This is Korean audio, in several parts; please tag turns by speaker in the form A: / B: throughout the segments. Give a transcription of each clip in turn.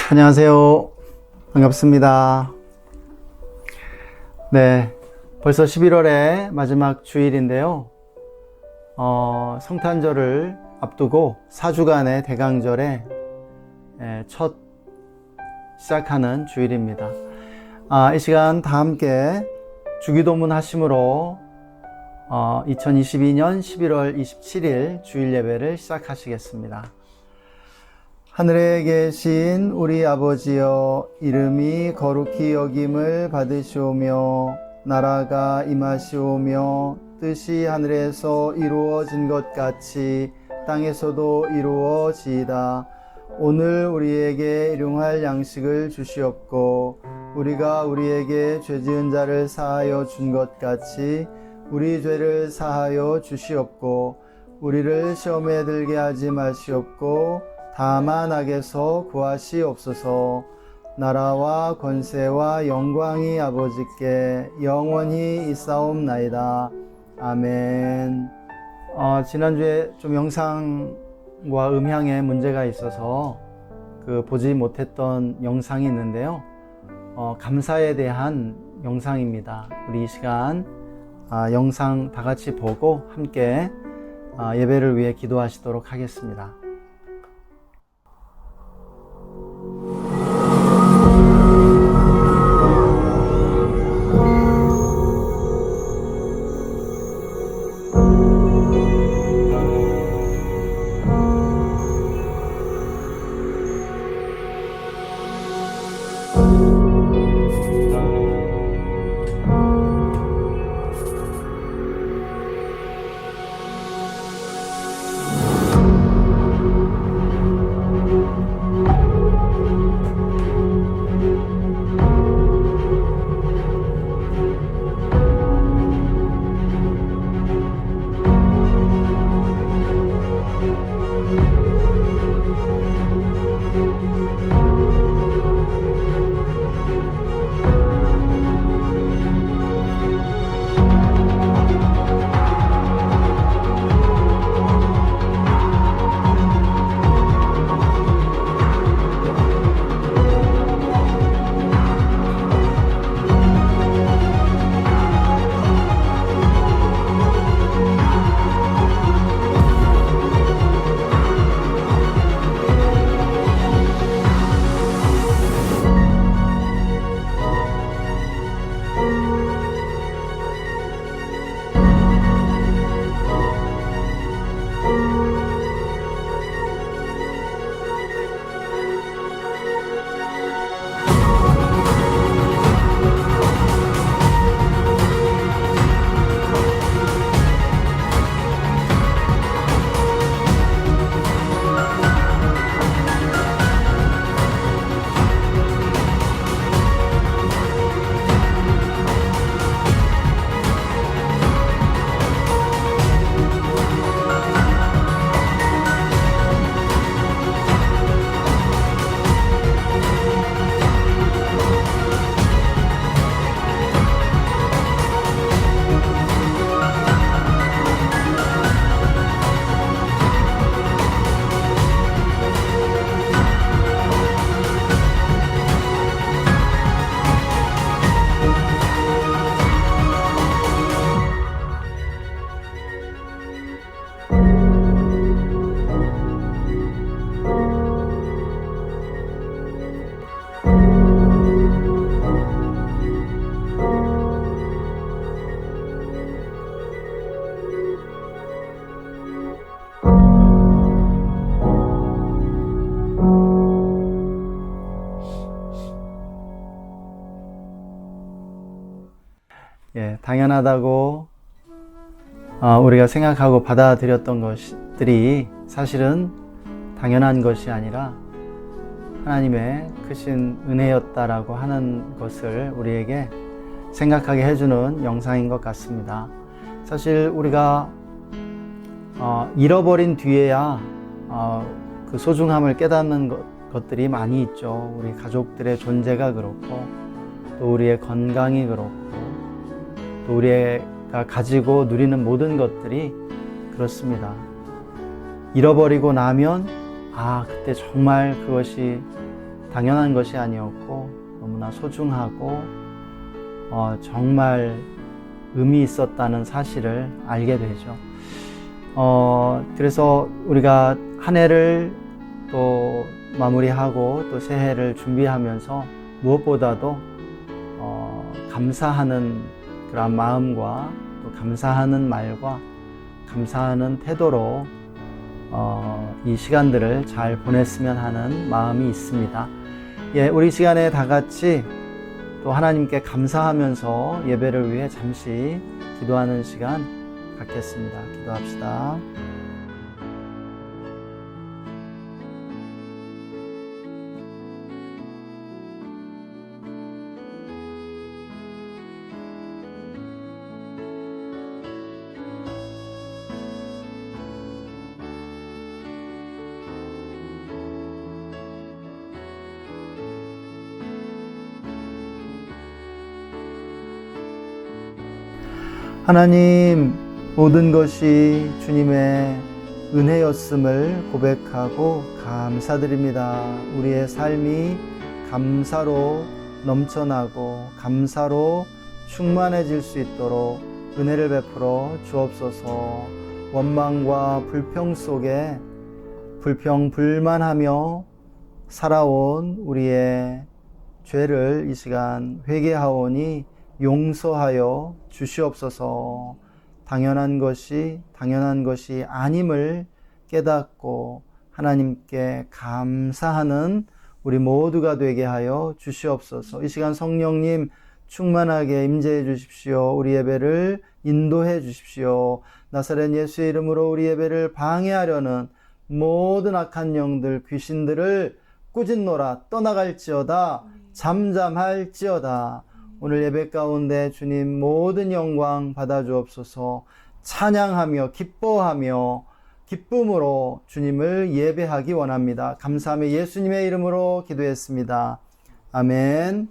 A: 안녕하세요. 반갑습니다. 네, 벌써 11월의 마지막 주일인데요. 성탄절을 앞두고 4주간의 대강절에 첫 시작하는 주일입니다. 이 시간 다 함께 주기도문 하심으로 2022년 11월 27일 주일 예배를 시작하시겠습니다. 하늘에 계신 우리 아버지여, 이름이 거룩히 여김을 받으시오며 나라가 임하시오며 뜻이 하늘에서 이루어진 것 같이 땅에서도 이루어지이다. 오늘 우리에게 일용할 양식을 주시옵고 우리가 우리에게 죄 지은 자를 사하여 준 것 같이 우리 죄를 사하여 주시옵고 우리를 시험에 들게 하지 마시옵고 다만 악에서 구하시옵소서. 나라와 권세와 영광이 아버지께 영원히 있사옵나이다. 아멘. 지난주에 좀 영상과 음향에 문제가 있어서 보지 못했던 영상이 있는데요. 감사에 대한 영상입니다. 우리 이 시간 영상 다 같이 보고 함께 예배를 위해 기도하시도록 하겠습니다. 당연하다고 우리가 생각하고 받아들였던 것들이 사실은 당연한 것이 아니라 하나님의 크신 은혜였다라고 하는 것을 우리에게 생각하게 해주는 영상인 것 같습니다. 사실 우리가 잃어버린 뒤에야 그 소중함을 깨닫는 것들이 많이 있죠. 우리 가족들의 존재가 그렇고 또 우리의 건강이 그렇고 또 우리가 가지고 누리는 모든 것들이 그렇습니다. 잃어버리고 나면 그때 정말 그것이 당연한 것이 아니었고 너무나 소중하고 정말 의미 있었다는 사실을 알게 되죠. 그래서 우리가 한 해를 또 마무리하고 또 새해를 준비하면서 무엇보다도 감사하는 그런 마음과 또 감사하는 말과 감사하는 태도로 이 시간들을 잘 보냈으면 하는 마음이 있습니다. 예, 우리 시간에 다 같이 또 하나님께 감사하면서 예배를 위해 잠시 기도하는 시간 갖겠습니다. 기도합시다. 하나님, 모든 것이 주님의 은혜였음을 고백하고 감사드립니다. 우리의 삶이 감사로 넘쳐나고 감사로 충만해질 수 있도록 은혜를 베풀어 주옵소서. 원망과 불평 속에 불평불만하며 살아온 우리의 죄를 이 시간 회개하오니 용서하여 주시옵소서. 당연한 것이 아님을 깨닫고 하나님께 감사하는 우리 모두가 되게 하여 주시옵소서. 이 시간 성령님 충만하게 임재해 주십시오. 우리 예배를 인도해 주십시오. 나사렛 예수의 이름으로 우리 예배를 방해하려는 모든 악한 영들, 귀신들을 꾸짖노라. 떠나갈지어다. 잠잠할지어다. 오늘 예배 가운데 주님 모든 영광 받아 주옵소서. 찬양하며 기뻐하며 기쁨으로 주님을 예배하기 원합니다. 감사하며 예수님의 이름으로 기도했습니다. 아멘.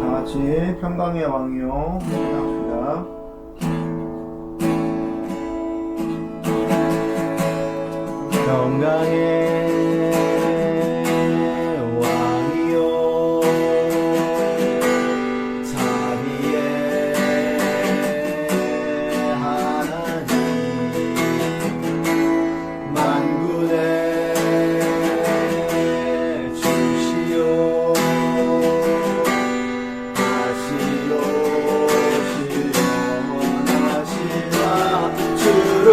A: 다 같이 평강의 왕이요 합시다. 평강의 왕이요 자비의 하나님 만군의 주시오 다시로 시원하시라 주를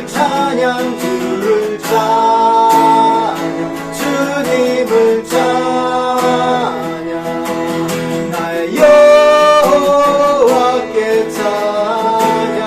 A: 찬양 주를 찬양 주님을 찬양 나의 여호와께 찬양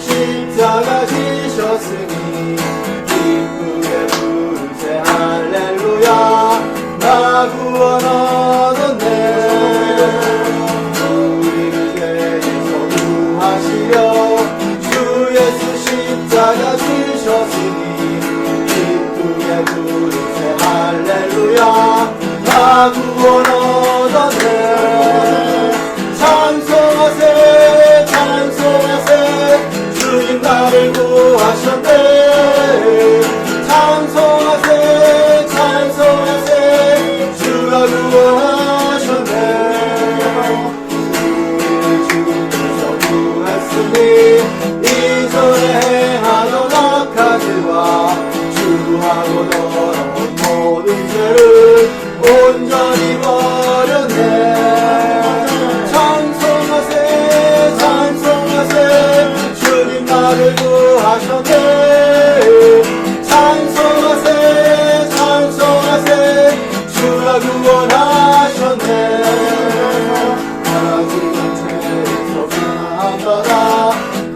B: 십자가 지셨으니 기쁘게 부르세 할렐루야. 나 구원 얻었네. 우리를 죄에서 구하시려 주 예수 십자가 지셨으니 기쁘게 부르세 할렐루야. 나 구원 얻었네. 찬송하세 찬송하세 주님 나를 구하셨네. 찬송하세 찬송하세 주가 구원하셨네. 우리를 주께서 구했으니 이전에 행하던 악한 일과 주하고 더러운 모든 죄를 온전히 버렸네. 찬송하세 찬송하세 주님 나를 구하셨네. 찬송하세 찬송하세 주가 구원하셨네. 하나님은 죄에서 구원받아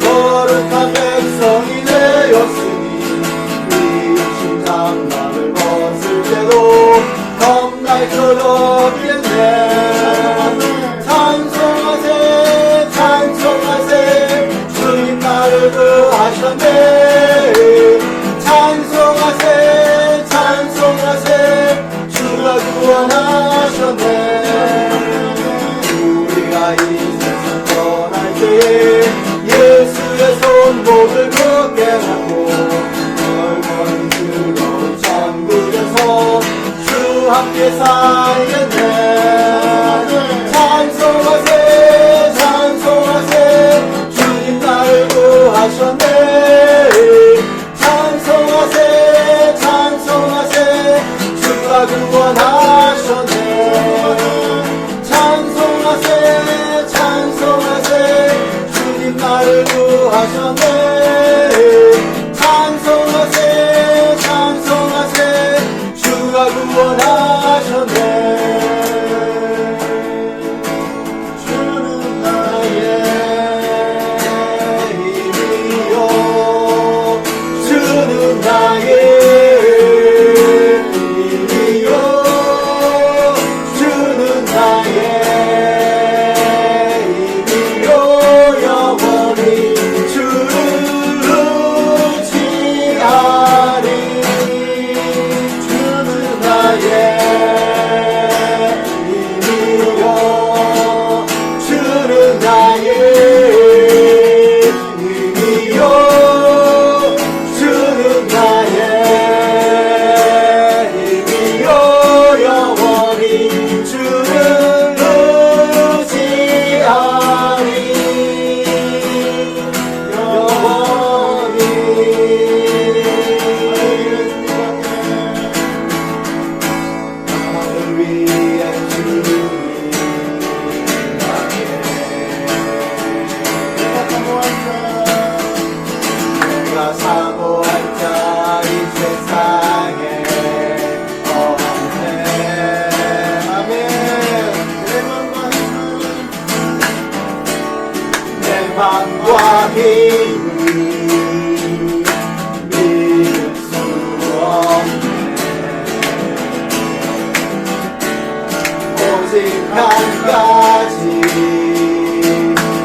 B: 거룩한 백성이 되었으니 이 심장마를 벗을 때도 겁날 것 없겠네. 찬송하세 찬송하세 주님 나를 구하셨네. 찬송하세 찬송하세 주가 구원하셨네. 우리가 이 세상 떠날 때에 예수의 손목을 굳게 잡고 넓은 즐거운 천국에서 주 함께 살겠네. 찬송하세 찬송하세 주님 나를 구하셨네. 찬송하세 찬송하세 주가 구원하셨네. 찬송하세 찬송하세 주님 나를 구하셨네. 찬송하세 찬송하세 주가 구원하셨네. 주는 나의 힘이요 주는 나의 힘이요 주는 나의 힘이요 영원히 주를 의지하리. 주는 나의 힘이요 주는 나의 힘이요 주는 나의 힘이요 영원히 주를 의지하리. 영원히 나를 위해 주님 내가 사모할 자 이 세상에 없네. 아멘. 내 맘과 힘을 믿을 수 없네. 오직 한 가지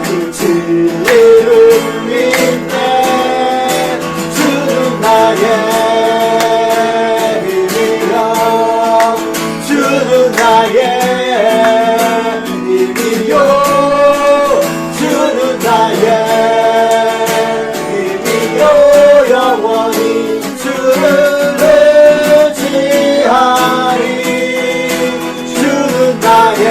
B: 그 진리를 믿네. 주는 나의 힘이라. 주는 나의 힘이요 주는 나의 힘이요 영원히 주를 의지하리. 주는 나의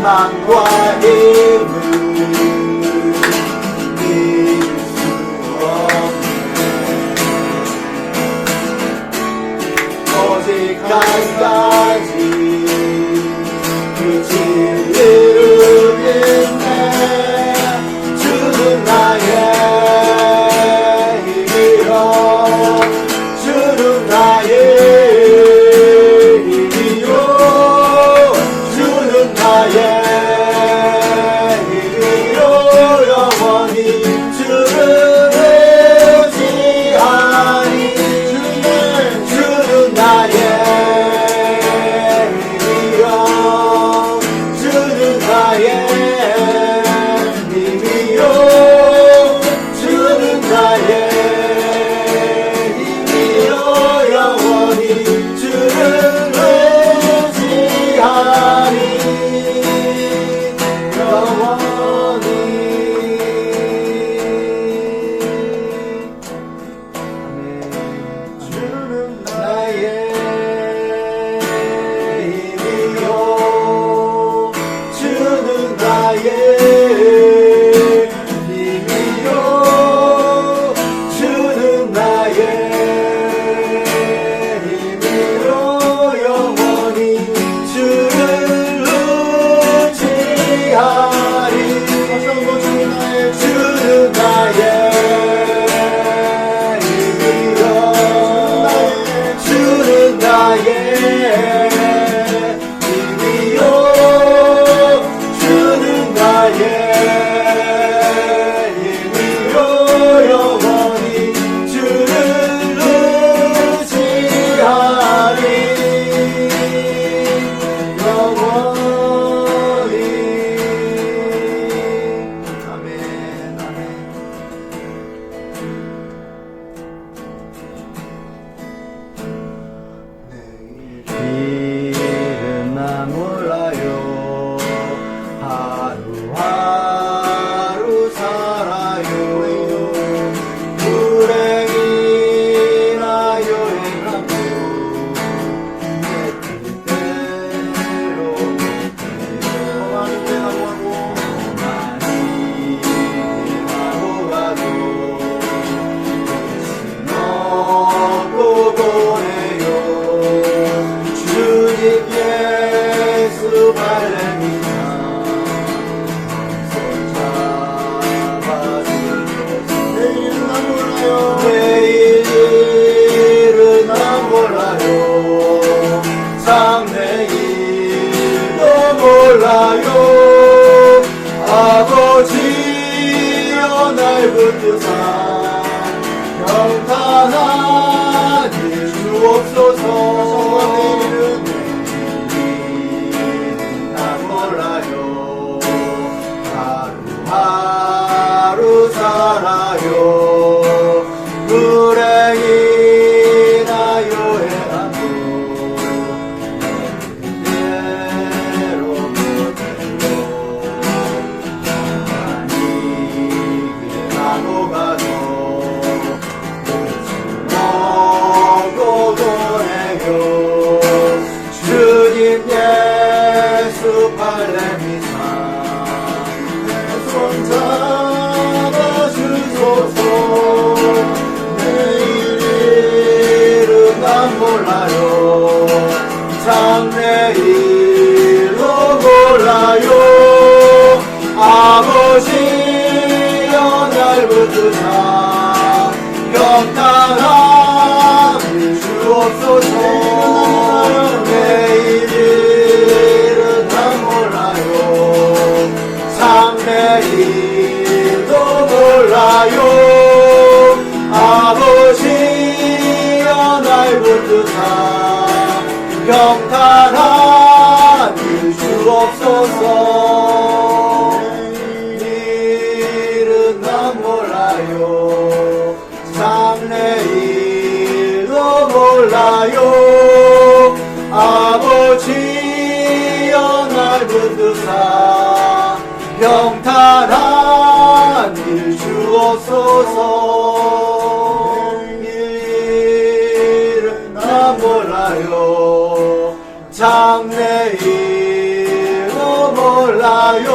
B: 희망과 힘을 잊을 수 없네. 오직 한 가지 빛을 이루겠네. 주는 나의 힘이여, 주는 나의 힘이요, 주는 나의 힘이요. 영원히 주를 의지하니 주는 나의 힘이요, 주는 나의 힘이요, 주는 나의 힘이요. 영원히 주를 의지하니 영원히. 주는 나의 힘이요, 주는 나의 힘이요, 주는 나의 힘이요. 영원히 주를 의지하리. 주는 나의 힘이요, 주는 나의 힘이요, 주는 나의 힘이요. 영원히 주를 의지하리. 영원히. 아멘, 아멘. 길은 난 몰라요. 하루하루 살아요. 불행이나 여행하고 내 뜻대로 많이 하고 가도 먹고 보내요. 주님 예수 발레미나 손 잡아주셔서. 내일은 난 몰라요. 내일은 난 몰라요. 참 내일도 몰라요. 아버지여 날 붙드사 평탄하게 주옵소서. 난 몰라요. 하루하루 살아요. 불행이나 여행하고 내 뜻대로 못해요. 많이 길하고 가도 먹고 보내요. 주님 예수 발레미사 손 잡아주소서. 내일은 난 몰라요. 참 내일도 몰라요. 아버지여 날 붙드사 평탄함을 주옵소서. 내일은 난 몰라요. 참 내일도 몰라요. 아버지여 날 붙드사 평탄함을 주옵소서. 내일은 난 몰라요. 참 내일도 몰라요. 아버지여 날 붙드사 평탄한 일 주옵소서. 내일은 나 몰라요. 장래일도 몰라요.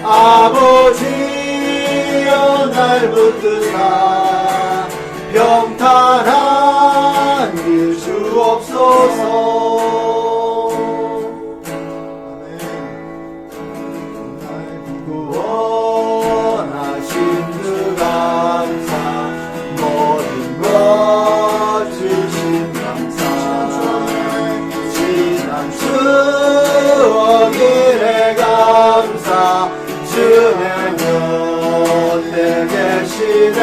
B: 아버지여 날 붙드사 평탄한 길 주옵소서. 구원하신 주 감사, 모든 것 주신 감사, 지난 추억 일에 감사, 주의 곁에 계시네.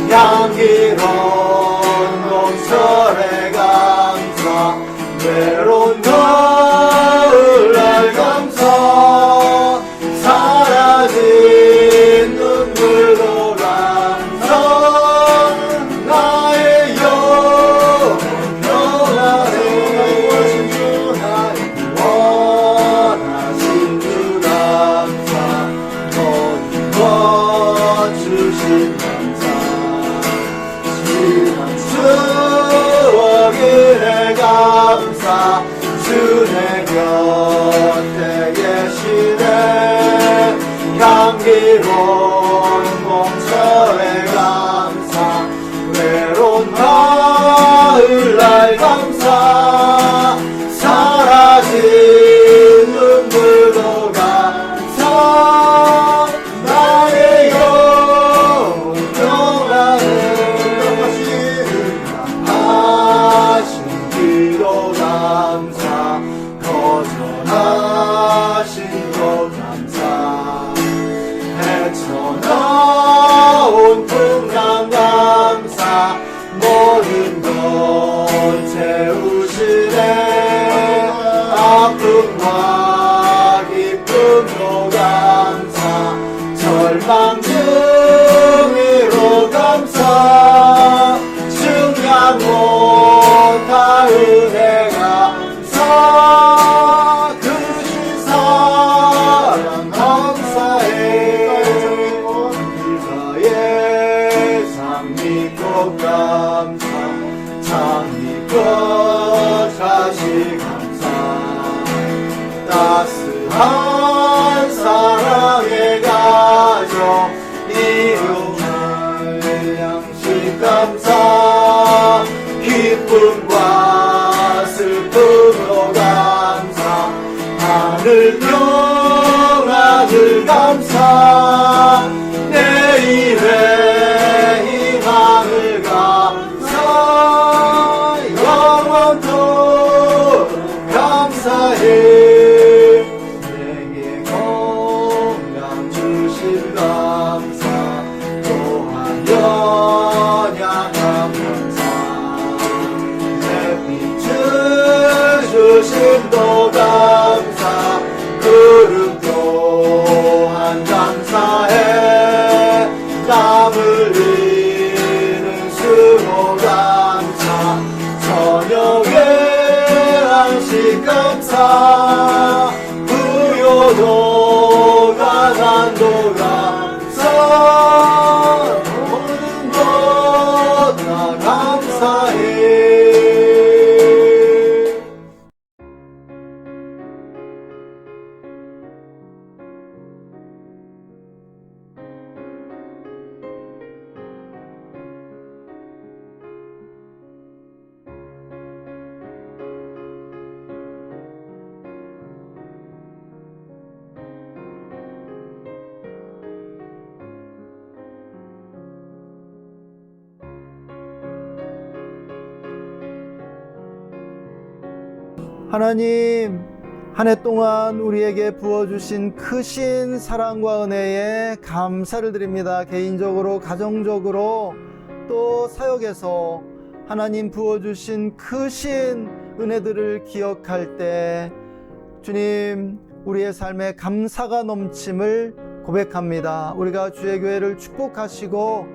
B: 향기로운 농설에 감사, 외로운 가을날 감사, 사라진 눈물로 감사, 나의 영혼 평안해. 구원하신 주 감사, 모든 것 주신 감사, 지난 추억 일에 감사, 주의 곁에 계시네. 향기로운 공설에 감사, 외로운 가을날 감사, 사라진 눈물로 감사, 나의 영혼 평안해. 하신 기도 감사, 거절하신 것 감사, 헤쳐나온 풍랑 감사, 모든 것 채우시네. 아픔과 기쁨도 감사, 절망 중이로 감사, 증량 못할 은혜 감사, 크신 사랑 감사해. 이사의 장미꽃 감사, 장미꽃 다시 감사, 따스한 사랑의 가정 이용할 양식 감사, 기쁨과 슬픔으로 감사, 하늘 평안을 감사, 내일의 희망을 감사, 영원토록 감사해. 내게 건강 주신 감사, 또한 연약함 감사, 햇빛 주심도 감사, 구름 또한 감사해. 땀 흘리는 수고 감사, 저녁에 안식 감사, 부요도 가난도 감사, 모든 것 다 감사해.
A: 하나님, 한 해 동안 우리에게 부어주신 크신 사랑과 은혜에 감사를 드립니다. 개인적으로, 가정적으로, 또 사역에서 하나님 부어주신 크신 은혜들을 기억할 때 주님, 우리의 삶에 감사가 넘침을 고백합니다. 우리가 주의 교회를 축복하시고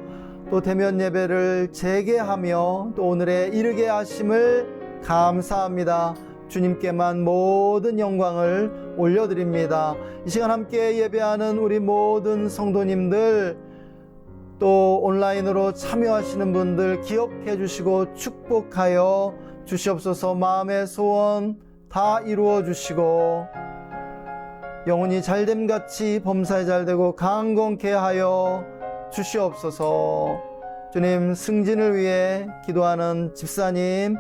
A: 또 대면 예배를 재개하며 또 오늘에 이르게 하심을 감사합니다. 주님께만 모든 영광을 올려드립니다. 이 시간 함께 예배하는 우리 모든 성도님들, 또 온라인으로 참여하시는 분들 기억해 주시고 축복하여 주시옵소서. 마음의 소원, 다 이루어 주시고 영혼이 잘됨같이 범사에 잘되고 강건케 하여 주시옵소서. 주님, 승진을 위해 기도하는 집사님,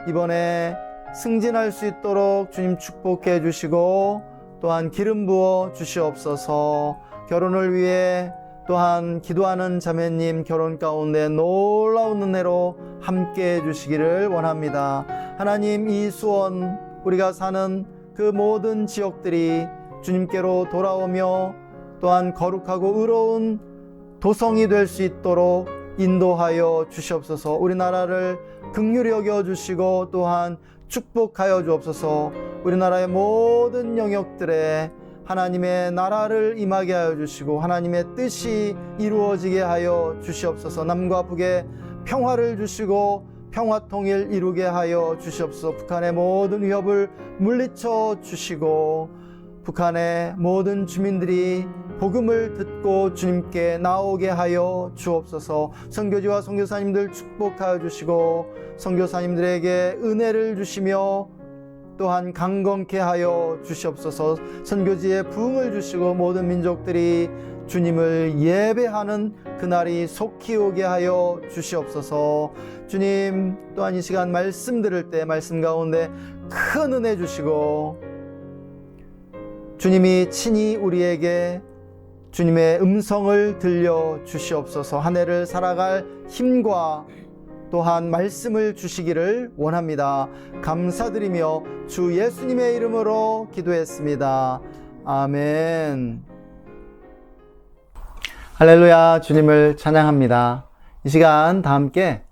A: 이번에 승진할 수 있도록 주님 축복해 주시고 또한 기름 부어 주시옵소서. 결혼을 위해 또한 기도하는 자매님 결혼 가운데 놀라운 은혜로 함께 해 주시기를 원합니다. 하나님, 이 수원 우리가 사는 그 모든 지역들이 주님께로 돌아오며 또한 거룩하고 의로운 도성이 될 수 있도록 인도하여 주시옵소서. 우리나라를 긍휼히 여겨 주시고 또한 축복하여 주옵소서. 우리나라의 모든 영역들에 하나님의 나라를 임하게 하여 주시고 하나님의 뜻이 이루어지게 하여 주시옵소서. 남과 북에 평화를 주시고 평화통일 이루게 하여 주시옵소서. 북한의 모든 위협을 물리쳐 주시고 북한의 모든 주민들이 복음을 듣고 주님께 나오게 하여 주옵소서. 선교지와 선교사님들 축복하여 주시고 선교사님들에게 은혜를 주시며 또한 강건케 하여 주시옵소서. 선교지에 부흥을 주시고 모든 민족들이 주님을 예배하는 그날이 속히 오게 하여 주시옵소서. 주님, 또한 이 시간 말씀 들을 때 말씀 가운데 큰 은혜 주시고 주님이 친히 우리에게 주님의 음성을 들려 주시옵소서. 한 해를 살아갈 힘과 또한 말씀을 주시기를 원합니다. 감사드리며 주 예수님의 이름으로 기도했습니다. 아멘. 할렐루야. 주님을 찬양합니다. 이 시간 다 함께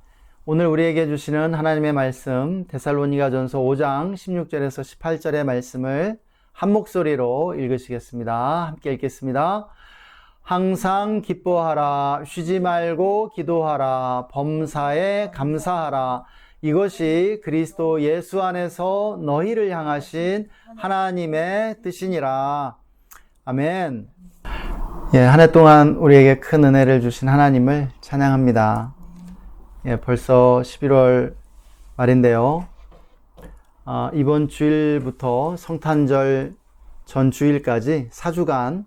A: 오늘 우리에게 주시는 하나님의 말씀 데살로니가전서 5장 16절에서 18절의 말씀을 한 목소리로 읽으시겠습니다. 함께 읽겠습니다. 항상 기뻐하라, 쉬지 말고 기도하라, 범사에 감사하라. 이것이 그리스도 예수 안에서 너희를 향하신 하나님의 뜻이니라. 아멘. 한 해 동안 우리에게 큰 은혜를 주신 하나님을 찬양합니다. 벌써 11월 말인데요. 이번 주일부터 성탄절 전 주일까지 4주간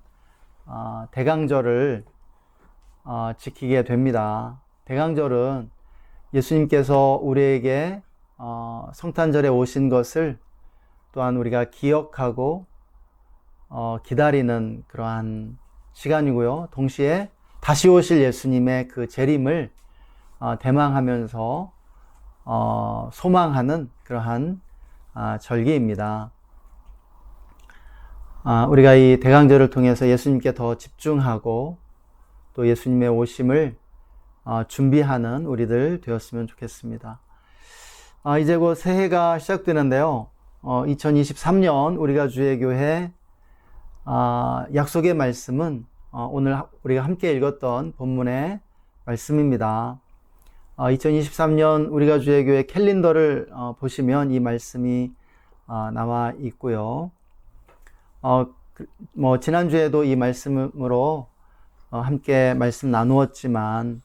A: 대강절을 지키게 됩니다. 대강절은 예수님께서 우리에게 성탄절에 오신 것을 또한 우리가 기억하고 기다리는 그러한 시간이고요. 동시에 다시 오실 예수님의 그 재림을 대망하면서 소망하는 그러한 절기입니다. 우리가 이 대강절을 통해서 예수님께 더 집중하고 또 예수님의 오심을 준비하는 우리들 되었으면 좋겠습니다. 이제 곧 새해가 시작되는데요. 2023년 우리가 주의 교회 약속의 말씀은 오늘 우리가 함께 읽었던 본문의 말씀입니다. 2023년 우리가 주의 교회 캘린더를 보시면 이 말씀이 나와 있고요. 지난주에도 이 말씀으로 함께 말씀 나누었지만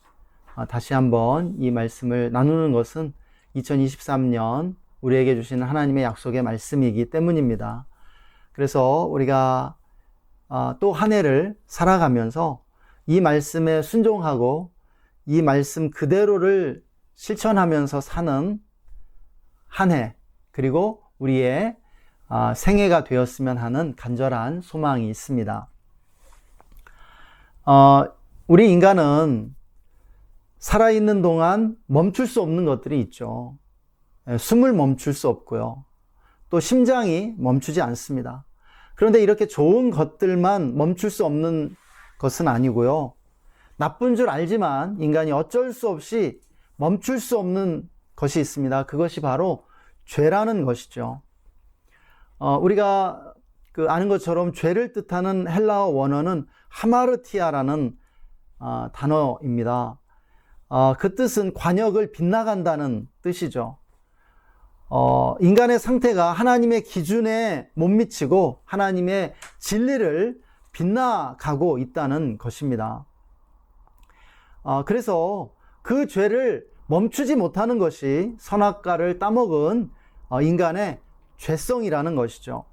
A: 다시 한번 이 말씀을 나누는 것은 2023년 우리에게 주시는 하나님의 약속의 말씀이기 때문입니다. 그래서 우리가 또 한 해를 살아가면서 이 말씀에 순종하고 이 말씀 그대로를 실천하면서 사는 한 해, 그리고 우리의 생애가 되었으면 하는 간절한 소망이 있습니다. 우리 인간은 살아있는 동안 멈출 수 없는 것들이 있죠. 숨을 멈출 수 없고요. 또 심장이 멈추지 않습니다. 그런데 이렇게 좋은 것들만 멈출 수 없는 것은 아니고요. 나쁜 줄 알지만 인간이 어쩔 수 없이 멈출 수 없는 것이 있습니다. 그것이 바로 죄라는 것이죠. 우리가 아는 것처럼 죄를 뜻하는 헬라어 원어는 하마르티아라는 단어입니다. 그 뜻은 관역을 빗나간다는 뜻이죠. 인간의 상태가 하나님의 기준에 못 미치고 하나님의 진리를 빗나가고 있다는 것입니다. 그래서 그 죄를 멈추지 못하는 것이 선악과를 따먹은 인간의 죄성이라는 것이죠.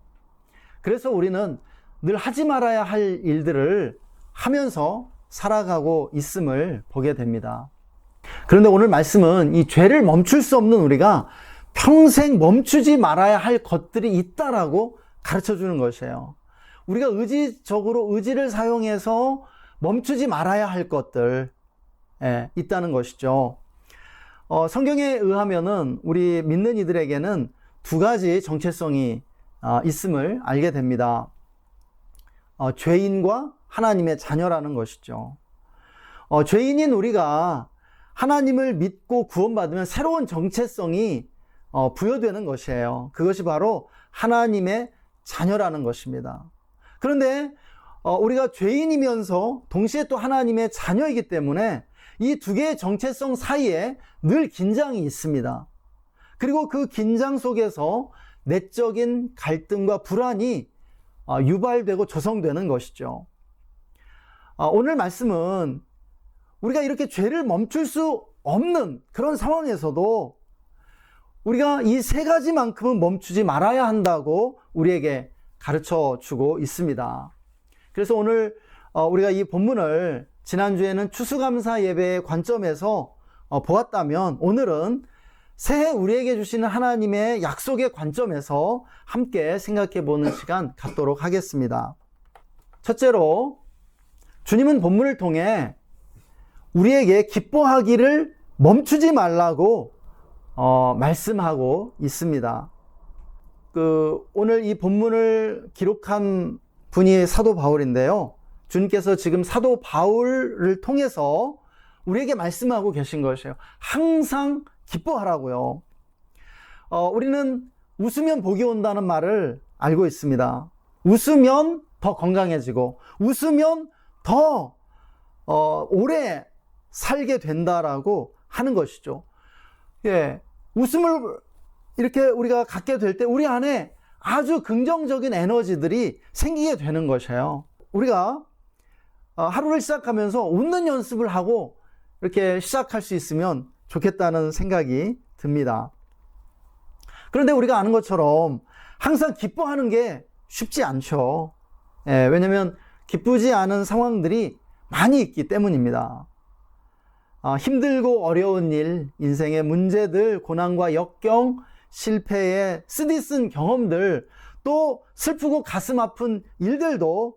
A: 그래서 우리는 늘 하지 말아야 할 일들을 하면서 살아가고 있음을 보게 됩니다. 그런데 오늘 말씀은 이 죄를 멈출 수 없는 우리가 평생 멈추지 말아야 할 것들이 있다라고 가르쳐 주는 것이에요. 우리가 의지를 사용해서 멈추지 말아야 할 것들 있다는 것이죠. 성경에 의하면은 우리 믿는 이들에게는 두 가지 정체성이 있음을 알게 됩니다. 죄인과 하나님의 자녀라는 것이죠. 죄인인 우리가 하나님을 믿고 구원받으면 새로운 정체성이 부여되는 것이에요. 그것이 바로 하나님의 자녀라는 것입니다. 그런데 우리가 죄인이면서 동시에 또 하나님의 자녀이기 때문에 이 두 개의 정체성 사이에 늘 긴장이 있습니다. 그리고 그 긴장 속에서 내적인 갈등과 불안이 유발되고 조성되는 것이죠. 오늘 말씀은 우리가 이렇게 죄를 멈출 수 없는 그런 상황에서도 우리가 이 세 가지만큼은 멈추지 말아야 한다고 우리에게 가르쳐 주고 있습니다. 그래서 오늘 우리가 이 본문을 지난주에는 추수감사 예배의 관점에서 보았다면 오늘은 새해 우리에게 주시는 하나님의 약속의 관점에서 함께 생각해 보는 시간 갖도록 하겠습니다. 첫째로 주님은 본문을 통해 우리에게 기뻐하기를 멈추지 말라고 말씀하고 있습니다. 오늘 이 본문을 기록한 분이 사도 바울인데요. 주님께서 지금 사도 바울을 통해서 우리에게 말씀하고 계신 것이에요. 항상 기뻐하라고요. 우리는 웃으면 복이 온다는 말을 알고 있습니다. 웃으면 더 건강해지고 웃으면 더 오래 살게 된다라고 하는 것이죠. 웃음을 이렇게 우리가 갖게 될 때 우리 안에 아주 긍정적인 에너지들이 생기게 되는 것이에요. 우리가 하루를 시작하면서 웃는 연습을 하고 이렇게 시작할 수 있으면 좋겠다는 생각이 듭니다. 그런데 우리가 아는 것처럼 항상 기뻐하는 게 쉽지 않죠. 왜냐하면 기쁘지 않은 상황들이 많이 있기 때문입니다. 힘들고 어려운 일, 인생의 문제들, 고난과 역경, 실패의 쓰디쓴 경험들, 또 슬프고 가슴 아픈 일들도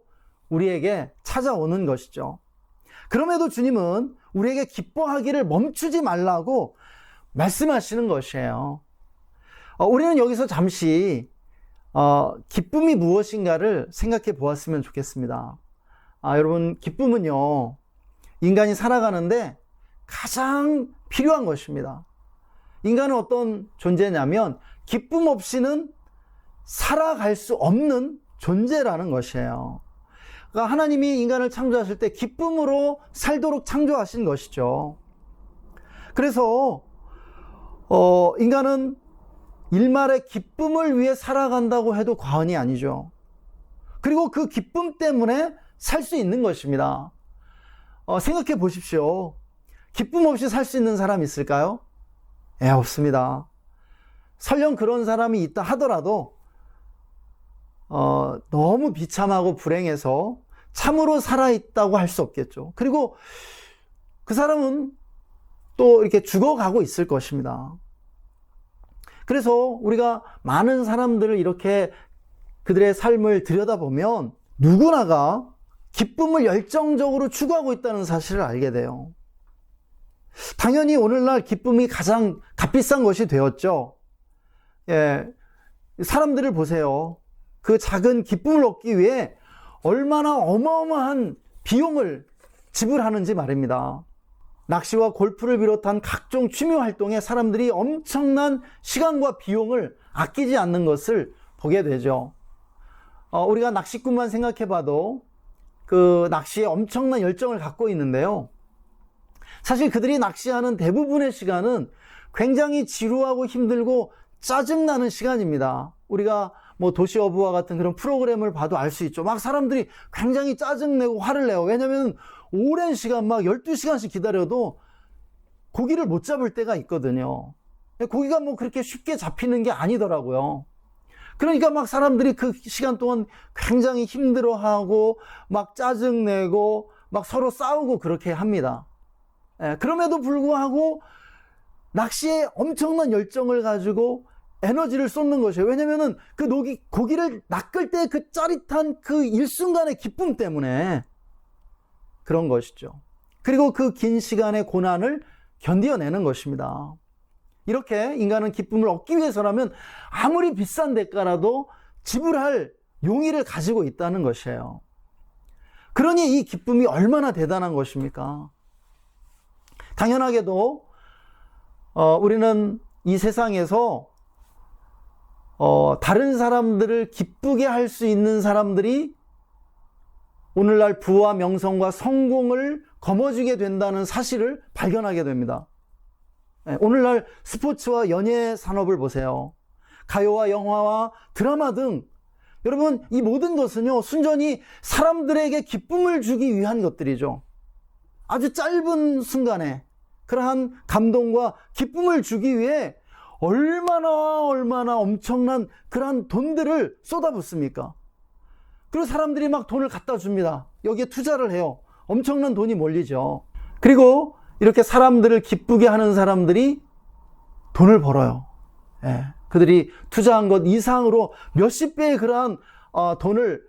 A: 우리에게 찾아오는 것이죠. 그럼에도 주님은 우리에게 기뻐하기를 멈추지 말라고 말씀하시는 것이에요. 우리는 여기서 잠시 기쁨이 무엇인가를 생각해 보았으면 좋겠습니다. 여러분, 기쁨은요, 인간이 살아가는데 가장 필요한 것입니다. 인간은 어떤 존재냐면 기쁨 없이는 살아갈 수 없는 존재라는 것이에요. 그러니까 하나님이 인간을 창조하실 때 기쁨으로 살도록 창조하신 것이죠. 그래서 인간은 일말의 기쁨을 위해 살아간다고 해도 과언이 아니죠. 그리고 그 기쁨 때문에 살 수 있는 것입니다. 생각해 보십시오. 기쁨 없이 살 수 있는 사람 있을까요? 없습니다. 설령 그런 사람이 있다 하더라도 너무 비참하고 불행해서 참으로 살아있다고 할 수 없겠죠. 그리고 그 사람은 또 이렇게 죽어가고 있을 것입니다. 그래서 우리가 많은 사람들을 이렇게 그들의 삶을 들여다보면 누구나가 기쁨을 열정적으로 추구하고 있다는 사실을 알게 돼요. 당연히 오늘날 기쁨이 가장 값비싼 것이 되었죠. 사람들을 보세요. 그 작은 기쁨을 얻기 위해 얼마나 어마어마한 비용을 지불하는지 말입니다. 낚시와 골프를 비롯한 각종 취미 활동에 사람들이 엄청난 시간과 비용을 아끼지 않는 것을 보게 되죠. 우리가 낚시꾼만 생각해봐도 그 낚시에 엄청난 열정을 갖고 있는데요. 사실 그들이 낚시하는 대부분의 시간은 굉장히 지루하고 힘들고 짜증나는 시간입니다. 우리가 뭐 도시어부와 같은 그런 프로그램을 봐도 알 수 있죠. 막 사람들이 굉장히 짜증내고 화를 내요. 왜냐면 오랜 시간 막 12시간씩 기다려도 고기를 못 잡을 때가 있거든요. 고기가 뭐 그렇게 쉽게 잡히는 게 아니더라고요. 그러니까 막 사람들이 그 시간 동안 굉장히 힘들어하고 막 짜증내고 막 서로 싸우고 그렇게 합니다. 그럼에도 불구하고 낚시에 엄청난 열정을 가지고 에너지를 쏟는 것이에요. 왜냐면은 그 고기를 낚을 때 그 짜릿한 그 일순간의 기쁨 때문에 그런 것이죠. 그리고 그 긴 시간의 고난을 견뎌내는 것입니다. 이렇게 인간은 기쁨을 얻기 위해서라면 아무리 비싼 대가라도 지불할 용의를 가지고 있다는 것이에요. 그러니 이 기쁨이 얼마나 대단한 것입니까? 당연하게도 우리는 이 세상에서 다른 사람들을 기쁘게 할 수 있는 사람들이 오늘날 부와 명성과 성공을 거머쥐게 된다는 사실을 발견하게 됩니다. 오늘날 스포츠와 연예 산업을 보세요. 가요와 영화와 드라마 등 여러분 이 모든 것은요 순전히 사람들에게 기쁨을 주기 위한 것들이죠. 아주 짧은 순간에 그러한 감동과 기쁨을 주기 위해 얼마나 엄청난 그러한 돈들을 쏟아붓습니까? 그리고 사람들이 막 돈을 갖다 줍니다. 여기에 투자를 해요. 엄청난 돈이 몰리죠. 그리고 이렇게 사람들을 기쁘게 하는 사람들이 돈을 벌어요. 그들이 투자한 것 이상으로 몇십 배의 그러한 돈을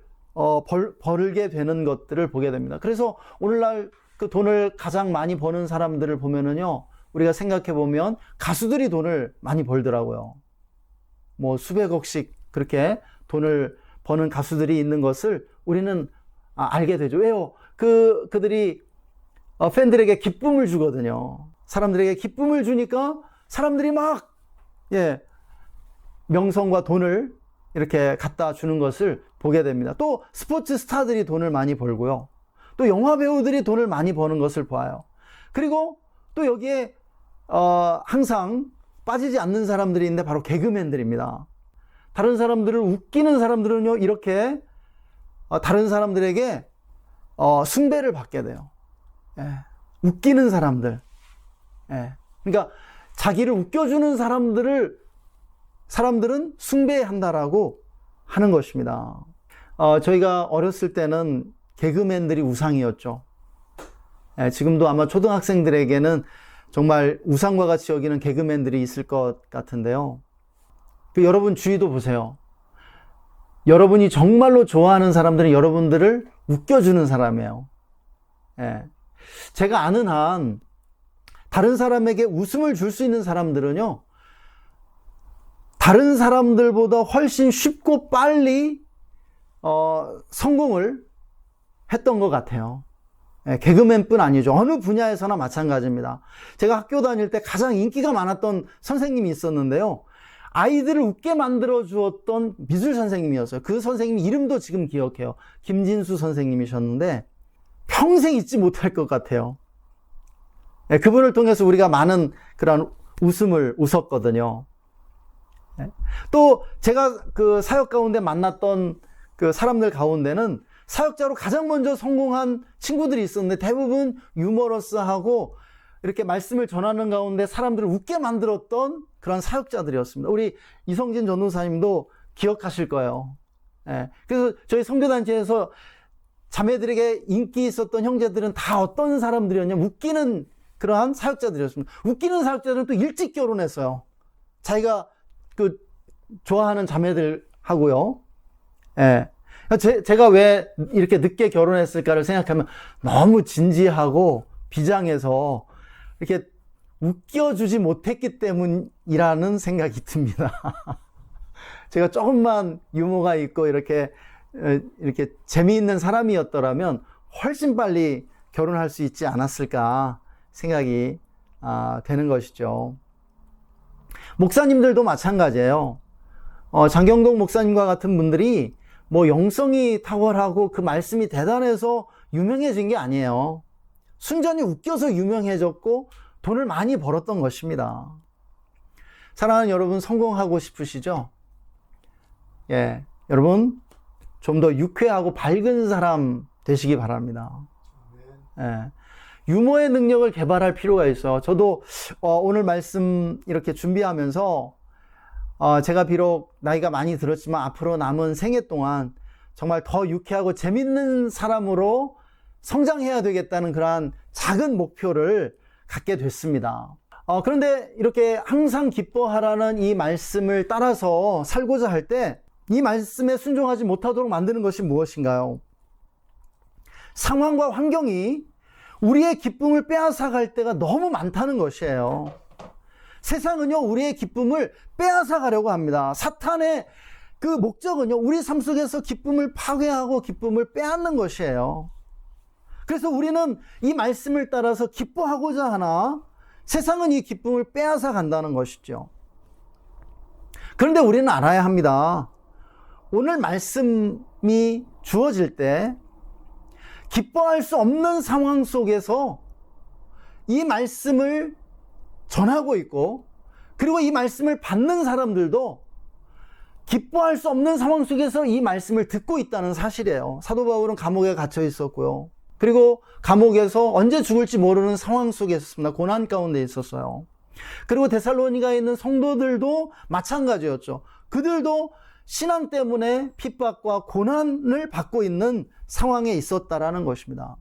A: 벌게 되는 것들을 보게 됩니다. 그래서 오늘날 그 돈을 가장 많이 버는 사람들을 보면은요, 우리가 생각해 보면 가수들이 돈을 많이 벌더라고요. 뭐 수백억씩 그렇게 돈을 버는 가수들이 있는 것을 우리는 알게 되죠. 왜요? 그들이 팬들에게 기쁨을 주거든요. 사람들에게 기쁨을 주니까 사람들이 막 명성과 돈을 이렇게 갖다 주는 것을 보게 됩니다. 또 스포츠 스타들이 돈을 많이 벌고요. 또 영화 배우들이 돈을 많이 버는 것을 봐요. 그리고 또 여기에 항상 빠지지 않는 사람들이 있는데 바로 개그맨들입니다. 다른 사람들을 웃기는 사람들은요 이렇게 다른 사람들에게 숭배를 받게 돼요. 웃기는 사람들. 그러니까 자기를 웃겨주는 사람들은 숭배한다라고 하는 것입니다. 저희가 어렸을 때는 개그맨들이 우상이었죠. 지금도 아마 초등학생들에게는 정말 우상과 같이 여기는 개그맨들이 있을 것 같은데요. 여러분 주위도 보세요. 여러분이 정말로 좋아하는 사람들은 여러분들을 웃겨주는 사람이에요. 제가 아는 한 다른 사람에게 웃음을 줄 수 있는 사람들은요, 다른 사람들보다 훨씬 쉽고 빨리 성공을 했던 것 같아요. 개그맨뿐 아니죠. 어느 분야에서나 마찬가지입니다. 제가 학교 다닐 때 가장 인기가 많았던 선생님이 있었는데요. 아이들을 웃게 만들어 주었던 미술 선생님이었어요. 그 선생님 이름도 지금 기억해요. 김진수 선생님이셨는데 평생 잊지 못할 것 같아요. 그분을 통해서 우리가 많은 그런 웃음을 웃었거든요. 또 제가 그 사역 가운데 만났던 그 사람들 가운데는 사역자로 가장 먼저 성공한 친구들이 있었는데 대부분 유머러스하고 이렇게 말씀을 전하는 가운데 사람들을 웃게 만들었던 그런 사역자들이었습니다. 우리 이성진 전도사님도 기억하실 거예요. 그래서 저희 선교단체에서 자매들에게 인기 있었던 형제들은 다 어떤 사람들이었냐면 웃기는 그러한 사역자들이었습니다. 웃기는 사역자들은 또 일찍 결혼했어요. 자기가 그 좋아하는 자매들하고요. 제가 왜 이렇게 늦게 결혼했을까를 생각하면 너무 진지하고 비장해서 이렇게 웃겨주지 못했기 때문이라는 생각이 듭니다. 제가 조금만 유머가 있고 이렇게 재미있는 사람이었더라면 훨씬 빨리 결혼할 수 있지 않았을까 생각이 되는 것이죠. 목사님들도 마찬가지예요. 장경동 목사님과 같은 분들이 뭐 영성이 탁월하고 그 말씀이 대단해서 유명해진 게 아니에요. 순전히 웃겨서 유명해졌고 돈을 많이 벌었던 것입니다. 사랑하는 여러분, 성공하고 싶으시죠? 여러분 좀 더 유쾌하고 밝은 사람 되시기 바랍니다. 유머의 능력을 개발할 필요가 있어요. 저도 오늘 말씀 이렇게 준비하면서 제가 비록 나이가 많이 들었지만 앞으로 남은 생애 동안 정말 더 유쾌하고 재밌는 사람으로 성장해야 되겠다는 그러한 작은 목표를 갖게 됐습니다. 그런데 이렇게 항상 기뻐하라는 이 말씀을 따라서 살고자 할 때 이 말씀에 순종하지 못하도록 만드는 것이 무엇인가요? 상황과 환경이 우리의 기쁨을 빼앗아갈 때가 너무 많다는 것이에요. 세상은요, 우리의 기쁨을 빼앗아가려고 합니다. 사탄의 그 목적은요, 우리 삶 속에서 기쁨을 파괴하고 기쁨을 빼앗는 것이에요. 그래서 우리는 이 말씀을 따라서 기뻐하고자 하나 세상은 이 기쁨을 빼앗아 간다는 것이죠. 그런데 우리는 알아야 합니다. 오늘 말씀이 주어질 때 기뻐할 수 없는 상황 속에서 이 말씀을 전하고 있고, 그리고 이 말씀을 받는 사람들도 기뻐할 수 없는 상황 속에서 이 말씀을 듣고 있다는 사실이에요. 사도 바울은 감옥에 갇혀 있었고요. 그리고 감옥에서 언제 죽을지 모르는 상황 속에 있었습니다. 고난 가운데 있었어요. 그리고 데살로니가에 있는 성도들도 마찬가지였죠. 그들도 신앙 때문에 핍박과 고난을 받고 있는 상황에 있었다라는 것입니다.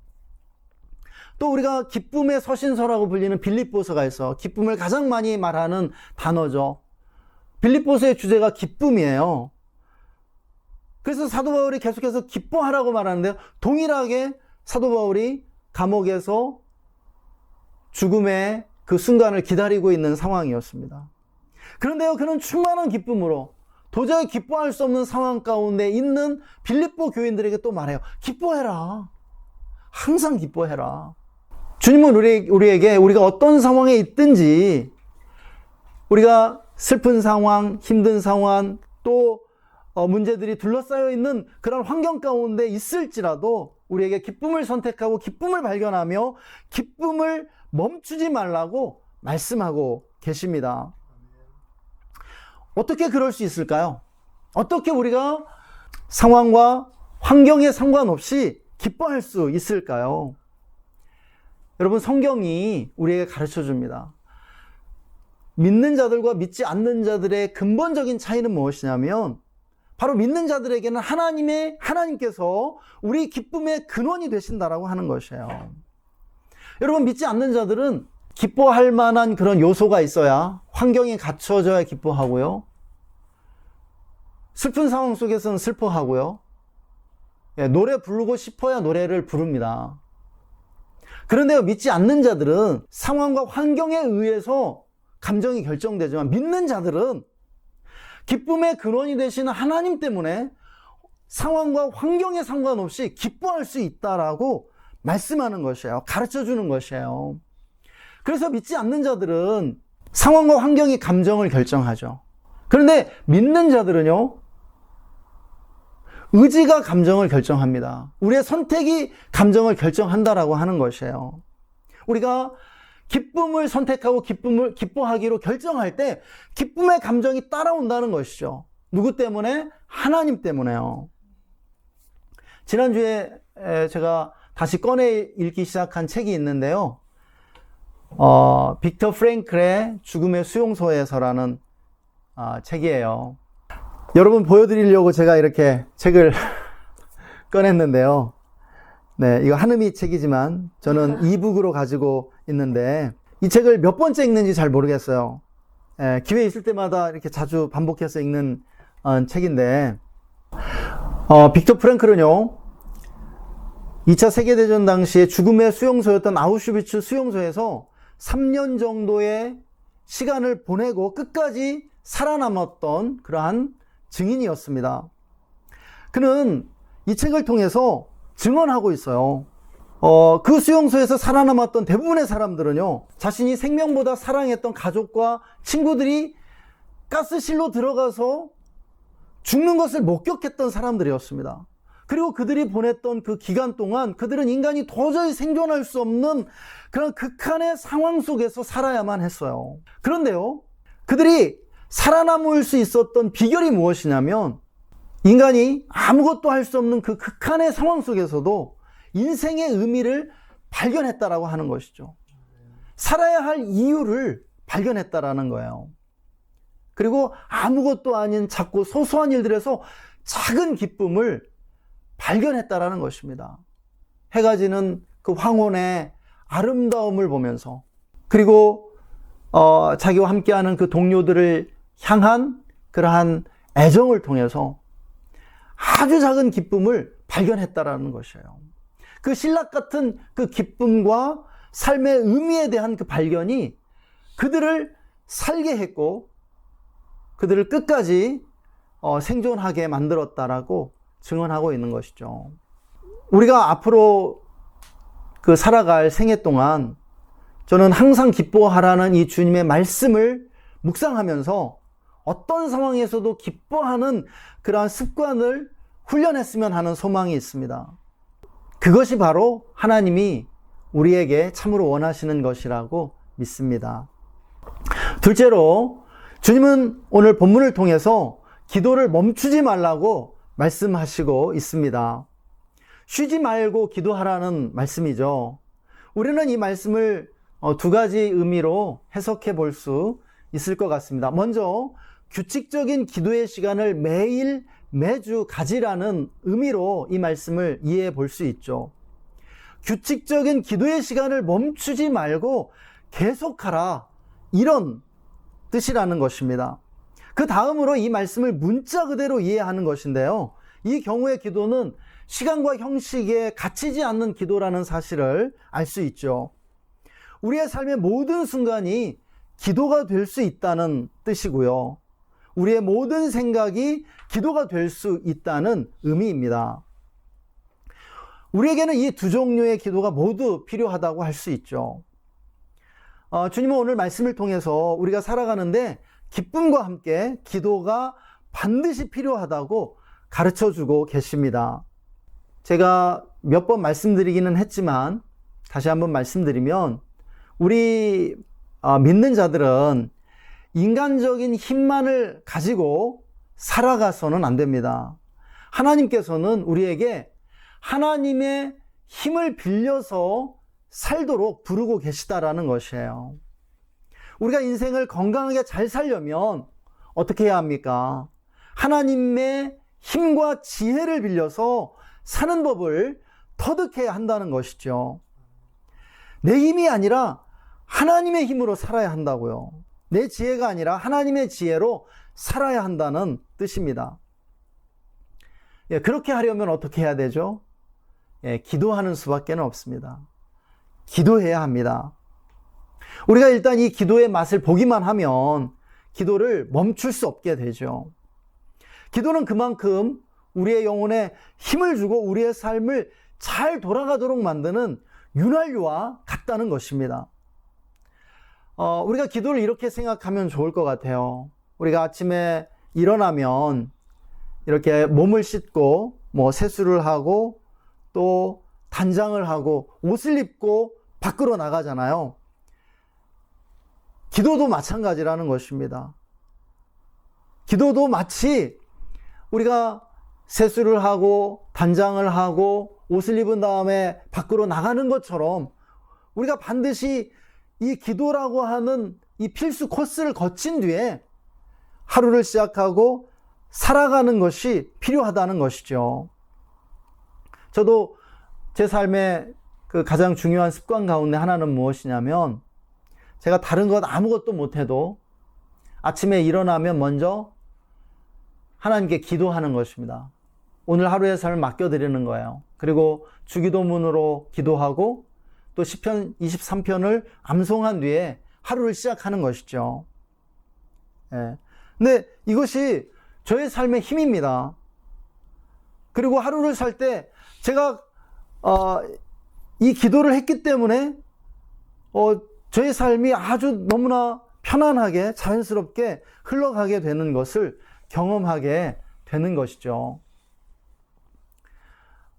A: 또 우리가 기쁨의 서신서라고 불리는 빌립보서가 있어. 기쁨을 가장 많이 말하는 단어죠. 빌립보서의 주제가 기쁨이에요. 그래서 사도 바울이 계속해서 기뻐하라고 말하는데요. 동일하게 사도 바울이 감옥에서 죽음의 그 순간을 기다리고 있는 상황이었습니다. 그런데요, 그는 충만한 기쁨으로 도저히 기뻐할 수 없는 상황 가운데 있는 빌립보 교인들에게 또 말해요. 기뻐해라. 항상 기뻐해라. 주님은 우리에게 우리가 어떤 상황에 있든지, 우리가 슬픈 상황, 힘든 상황, 또 문제들이 둘러싸여 있는 그런 환경 가운데 있을지라도 우리에게 기쁨을 선택하고 기쁨을 발견하며 기쁨을 멈추지 말라고 말씀하고 계십니다. 어떻게 그럴 수 있을까요? 어떻게 우리가 상황과 환경에 상관없이 기뻐할 수 있을까요? 여러분, 성경이 우리에게 가르쳐 줍니다. 믿는 자들과 믿지 않는 자들의 근본적인 차이는 무엇이냐면, 바로 믿는 자들에게는 하나님께서 우리 기쁨의 근원이 되신다라고 하는 것이에요. 여러분, 믿지 않는 자들은 기뻐할 만한 그런 요소가 있어야, 환경이 갖춰져야 기뻐하고요. 슬픈 상황 속에서는 슬퍼하고요. 노래 부르고 싶어야 노래를 부릅니다. 그런데요, 믿지 않는 자들은 상황과 환경에 의해서 감정이 결정되지만, 믿는 자들은 기쁨의 근원이 되시는 하나님 때문에 상황과 환경에 상관없이 기뻐할 수 있다라고 말씀하는 것이에요. 가르쳐 주는 것이에요. 그래서 믿지 않는 자들은 상황과 환경이 감정을 결정하죠. 그런데 믿는 자들은요, 의지가 감정을 결정합니다. 우리의 선택이 감정을 결정한다라고 하는 것이에요. 우리가 기쁨을 선택하고 기뻐하기로 결정할 때 기쁨의 감정이 따라온다는 것이죠. 누구 때문에? 하나님 때문에요. 지난주에 제가 다시 꺼내 읽기 시작한 책이 있는데요. 빅터 프랭클의 죽음의 수용소에서라는 책이에요. 여러분 보여드리려고 제가 이렇게 책을 꺼냈는데요. 네, 이거 한음이 책이지만 저는 이북으로 가지고 있는데 이 책을 몇 번째 읽는지 잘 모르겠어요. 기회 있을 때마다 이렇게 자주 반복해서 읽는 책인데, 빅터 프랭클은요, 2차 세계대전 당시에 죽음의 수용소였던 아우슈비츠 수용소에서 3년 정도의 시간을 보내고 끝까지 살아남았던 그러한 증인이었습니다. 그는 이 책을 통해서 증언하고 있어요. 그 수용소에서 살아남았던 대부분의 사람들은요, 자신이 생명보다 사랑했던 가족과 친구들이 가스실로 들어가서 죽는 것을 목격했던 사람들이었습니다. 그리고 그들이 보냈던 그 기간 동안 그들은 인간이 도저히 생존할 수 없는 그런 극한의 상황 속에서 살아야만 했어요. 그런데요, 그들이 살아남을 수 있었던 비결이 무엇이냐면, 인간이 아무것도 할 수 없는 그 극한의 상황 속에서도 인생의 의미를 발견했다라고 하는 것이죠. 살아야 할 이유를 발견했다라는 거예요. 그리고 아무것도 아닌 작고 소소한 일들에서 작은 기쁨을 발견했다라는 것입니다. 해가 지는 그 황혼의 아름다움을 보면서, 그리고 자기와 함께하는 그 동료들을 향한 그러한 애정을 통해서 아주 작은 기쁨을 발견했다라는 것이에요. 그 신락 같은 그 기쁨과 삶의 의미에 대한 그 발견이 그들을 살게 했고 그들을 끝까지 생존하게 만들었다라고 증언하고 있는 것이죠. 우리가 앞으로 그 살아갈 생애 동안 저는 항상 기뻐하라는 이 주님의 말씀을 묵상하면서 어떤 상황에서도 기뻐하는 그러한 습관을 훈련했으면 하는 소망이 있습니다. 그것이 바로 하나님이 우리에게 참으로 원하시는 것이라고 믿습니다. 둘째로, 주님은 오늘 본문을 통해서 기도를 멈추지 말라고 말씀하시고 있습니다. 쉬지 말고 기도하라는 말씀이죠. 우리는 이 말씀을 두 가지 의미로 해석해 볼 수 있을 것 같습니다. 먼저, 규칙적인 기도의 시간을 매일 매주 가지라는 의미로 이 말씀을 이해해 볼 수 있죠. 규칙적인 기도의 시간을 멈추지 말고 계속하라, 이런 뜻이라는 것입니다. 그 다음으로 이 말씀을 문자 그대로 이해하는 것인데요, 이 경우의 기도는 시간과 형식에 갇히지 않는 기도라는 사실을 알 수 있죠. 우리의 삶의 모든 순간이 기도가 될 수 있다는 뜻이고요, 우리의 모든 생각이 기도가 될 수 있다는 의미입니다. 우리에게는 이 두 종류의 기도가 모두 필요하다고 할 수 있죠. 주님은 오늘 말씀을 통해서 우리가 살아가는데 기쁨과 함께 기도가 반드시 필요하다고 가르쳐주고 계십니다. 제가 몇 번 말씀드리기는 했지만 다시 한번 말씀드리면, 우리 믿는 자들은 인간적인 힘만을 가지고 살아가서는 안 됩니다. 하나님께서는 우리에게 하나님의 힘을 빌려서 살도록 부르고 계시다라는 것이에요. 우리가 인생을 건강하게 잘 살려면 어떻게 해야 합니까? 하나님의 힘과 지혜를 빌려서 사는 법을 터득해야 한다는 것이죠. 내 힘이 아니라 하나님의 힘으로 살아야 한다고요. 내 지혜가 아니라 하나님의 지혜로 살아야 한다는 뜻입니다. 그렇게 하려면 어떻게 해야 되죠? 기도하는 수밖에 없습니다. 기도해야 합니다. 우리가 일단 이 기도의 맛을 보기만 하면 기도를 멈출 수 없게 되죠. 기도는 그만큼 우리의 영혼에 힘을 주고 우리의 삶을 잘 돌아가도록 만드는 윤활유와 같다는 것입니다. 우리가 기도를 이렇게 생각하면 좋을 것 같아요. 우리가 아침에 일어나면 이렇게 몸을 씻고 세수를 하고 또 단장을 하고 옷을 입고 밖으로 나가잖아요. 기도도 마찬가지라는 것입니다. 기도도 마치 우리가 세수를 하고 단장을 하고 옷을 입은 다음에 밖으로 나가는 것처럼 우리가 반드시 이 기도라고 하는 이 필수 코스를 거친 뒤에 하루를 시작하고 살아가는 것이 필요하다는 것이죠. 저도 제 삶의 그 가장 중요한 습관 가운데 하나는 무엇이냐면, 제가 다른 것 아무것도 못해도 아침에 일어나면 먼저 하나님께 기도하는 것입니다. 오늘 하루의 삶을 맡겨드리는 거예요. 그리고 주기도문으로 기도하고 또 시편 23편을 암송한 뒤에 하루를 시작하는 것이죠. 근데 이것이 저의 삶의 힘입니다. 그리고 하루를 살 때 제가 이 기도를 했기 때문에 저의 삶이 아주 너무나 편안하게 자연스럽게 흘러가게 되는 것을 경험하게 되는 것이죠.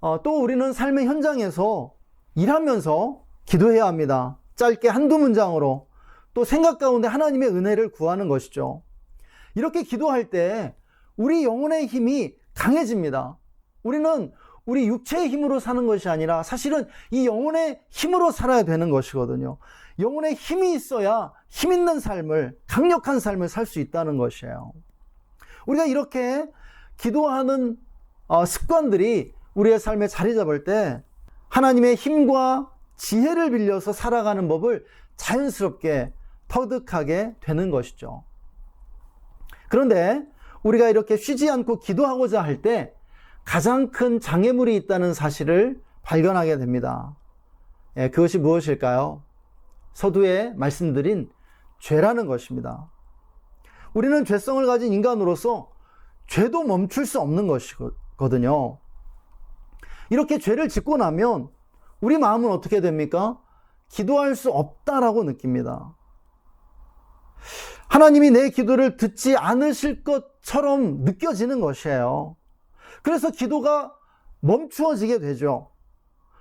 A: 또 우리는 삶의 현장에서 일하면서 기도해야 합니다. 짧게 한두 문장으로 또 생각 가운데 하나님의 은혜를 구하는 것이죠. 이렇게 기도할 때 우리 영혼의 힘이 강해집니다. 우리는 우리 육체의 힘으로 사는 것이 아니라 사실은 이 영혼의 힘으로 살아야 되는 것이거든요. 영혼의 힘이 있어야 힘 있는 삶을, 강력한 삶을 살 수 있다는 것이에요. 우리가 이렇게 기도하는 습관들이 우리의 삶에 자리 잡을 때 하나님의 힘과 지혜를 빌려서 살아가는 법을 자연스럽게 터득하게 되는 것이죠. 그런데 우리가 이렇게 쉬지 않고 기도하고자 할 때 가장 큰 장애물이 있다는 사실을 발견하게 됩니다. 그것이 무엇일까요? 서두에 말씀드린 죄라는 것입니다. 우리는 죄성을 가진 인간으로서 죄도 멈출 수 없는 것이거든요. 이렇게 죄를 짓고 나면 우리 마음은 어떻게 됩니까? 기도할 수 없다라고 느낍니다. 하나님이 내 기도를 듣지 않으실 것처럼 느껴지는 것이에요. 그래서 기도가 멈추어지게 되죠.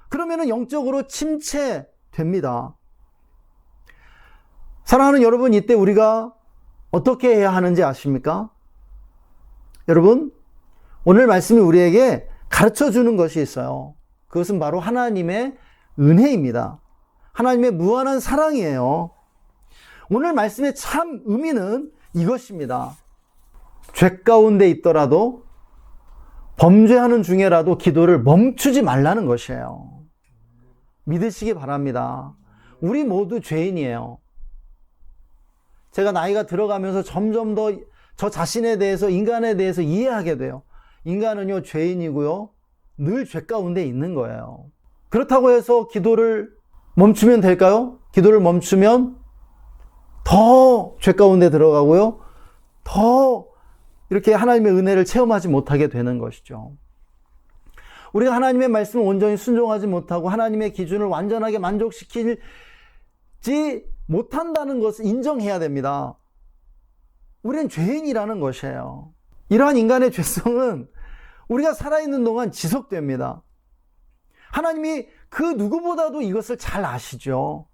A: 그러면은 영적으로 침체됩니다. 사랑하는 여러분, 이때 우리가 어떻게 해야 하는지 아십니까? 여러분, 오늘 말씀이 우리에게 가르쳐 주는 것이 있어요. 그것은 바로 하나님의 은혜입니다. 하나님의 무한한 사랑이에요. 오늘 말씀의 참 의미는 이것입니다. 죄 가운데 있더라도 범죄하는 중에라도 기도를 멈추지 말라는 것이에요. 믿으시기 바랍니다. 우리 모두 죄인이에요. 제가 나이가 들어가면서 점점 더 저 자신에 대해서, 인간에 대해서 이해하게 돼요. 인간은요, 죄인이고요, 늘 죄 가운데 있는 거예요. 그렇다고 해서 기도를 멈추면 될까요? 기도를 멈추면 더 죄 가운데 들어가고요, 더 이렇게 하나님의 은혜를 체험하지 못하게 되는 것이죠. 우리가 하나님의 말씀을 온전히 순종하지 못하고 하나님의 기준을 완전하게 만족시키지 못한다는 것을 인정해야 됩니다. 우리는 죄인이라는 것이에요. 이러한 인간의 죄성은 우리가 살아있는 동안 지속됩니다. 하나님이 그 누구보다도 이것을 잘 아시죠.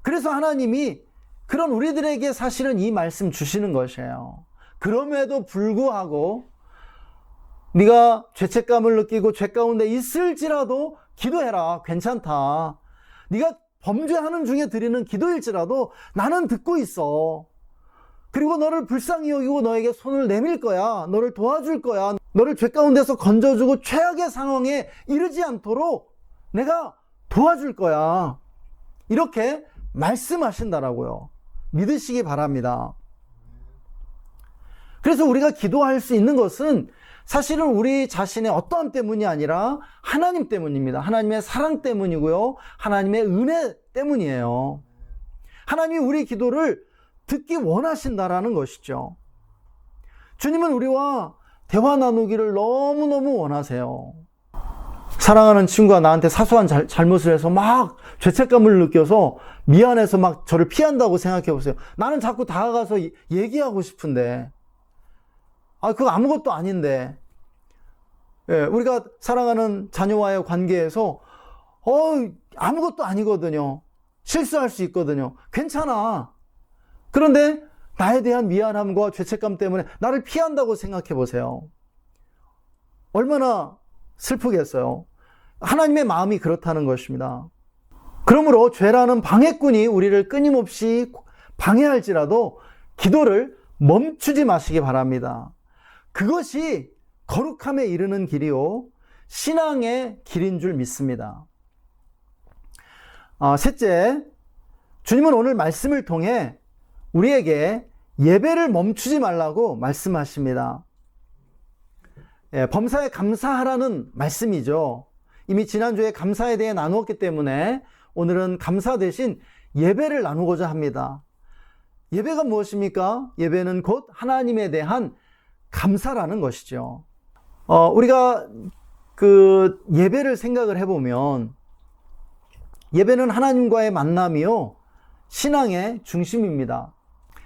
A: 그래서 하나님이 그런 우리들에게 사실은 이 말씀 주시는 것이에요. 그럼에도 불구하고 네가 죄책감을 느끼고 죄 가운데 있을지라도 기도해라. 괜찮다. 네가 범죄하는 중에 드리는 기도일지라도 나는 듣고 있어. 그리고 너를 불쌍히 여기고 너에게 손을 내밀 거야. 너를 도와줄 거야. 너를 죄 가운데서 건져주고 최악의 상황에 이르지 않도록 내가 도와줄 거야. 이렇게 말씀하신다라고요. 믿으시기 바랍니다. 그래서 우리가 기도할 수 있는 것은 사실은 우리 자신의 어떠함 때문이 아니라 하나님 때문입니다. 하나님의 사랑 때문이고요, 하나님의 은혜 때문이에요. 하나님이 우리 기도를 듣기 원하신다라는 것이죠. 주님은 우리와 대화 나누기를 너무너무 원하세요. 사랑하는 친구가 나한테 사소한 잘못을 해서 막 죄책감을 느껴서 미안해서 막 저를 피한다고 생각해 보세요. 나는 자꾸 다가가서 얘기하고 싶은데, 그거 아무것도 아닌데. 우리가 사랑하는 자녀와의 관계에서 아무것도 아니거든요. 실수할 수 있거든요. 괜찮아. 그런데 나에 대한 미안함과 죄책감 때문에 나를 피한다고 생각해 보세요. 얼마나 슬프겠어요. 하나님의 마음이 그렇다는 것입니다. 그러므로 죄라는 방해꾼이 우리를 끊임없이 방해할지라도 기도를 멈추지 마시기 바랍니다. 그것이 거룩함에 이르는 길이요, 신앙의 길인 줄 믿습니다. 셋째, 주님은 오늘 말씀을 통해 우리에게 예배를 멈추지 말라고 말씀하십니다. 범사에 감사하라는 말씀이죠. 이미 지난주에 감사에 대해 나누었기 때문에 오늘은 감사 대신 예배를 나누고자 합니다. 예배가 무엇입니까? 예배는 곧 하나님에 대한 감사라는 것이죠. 우리가 그 예배를 생각을 해보면 예배는 하나님과의 만남이요, 신앙의 중심입니다.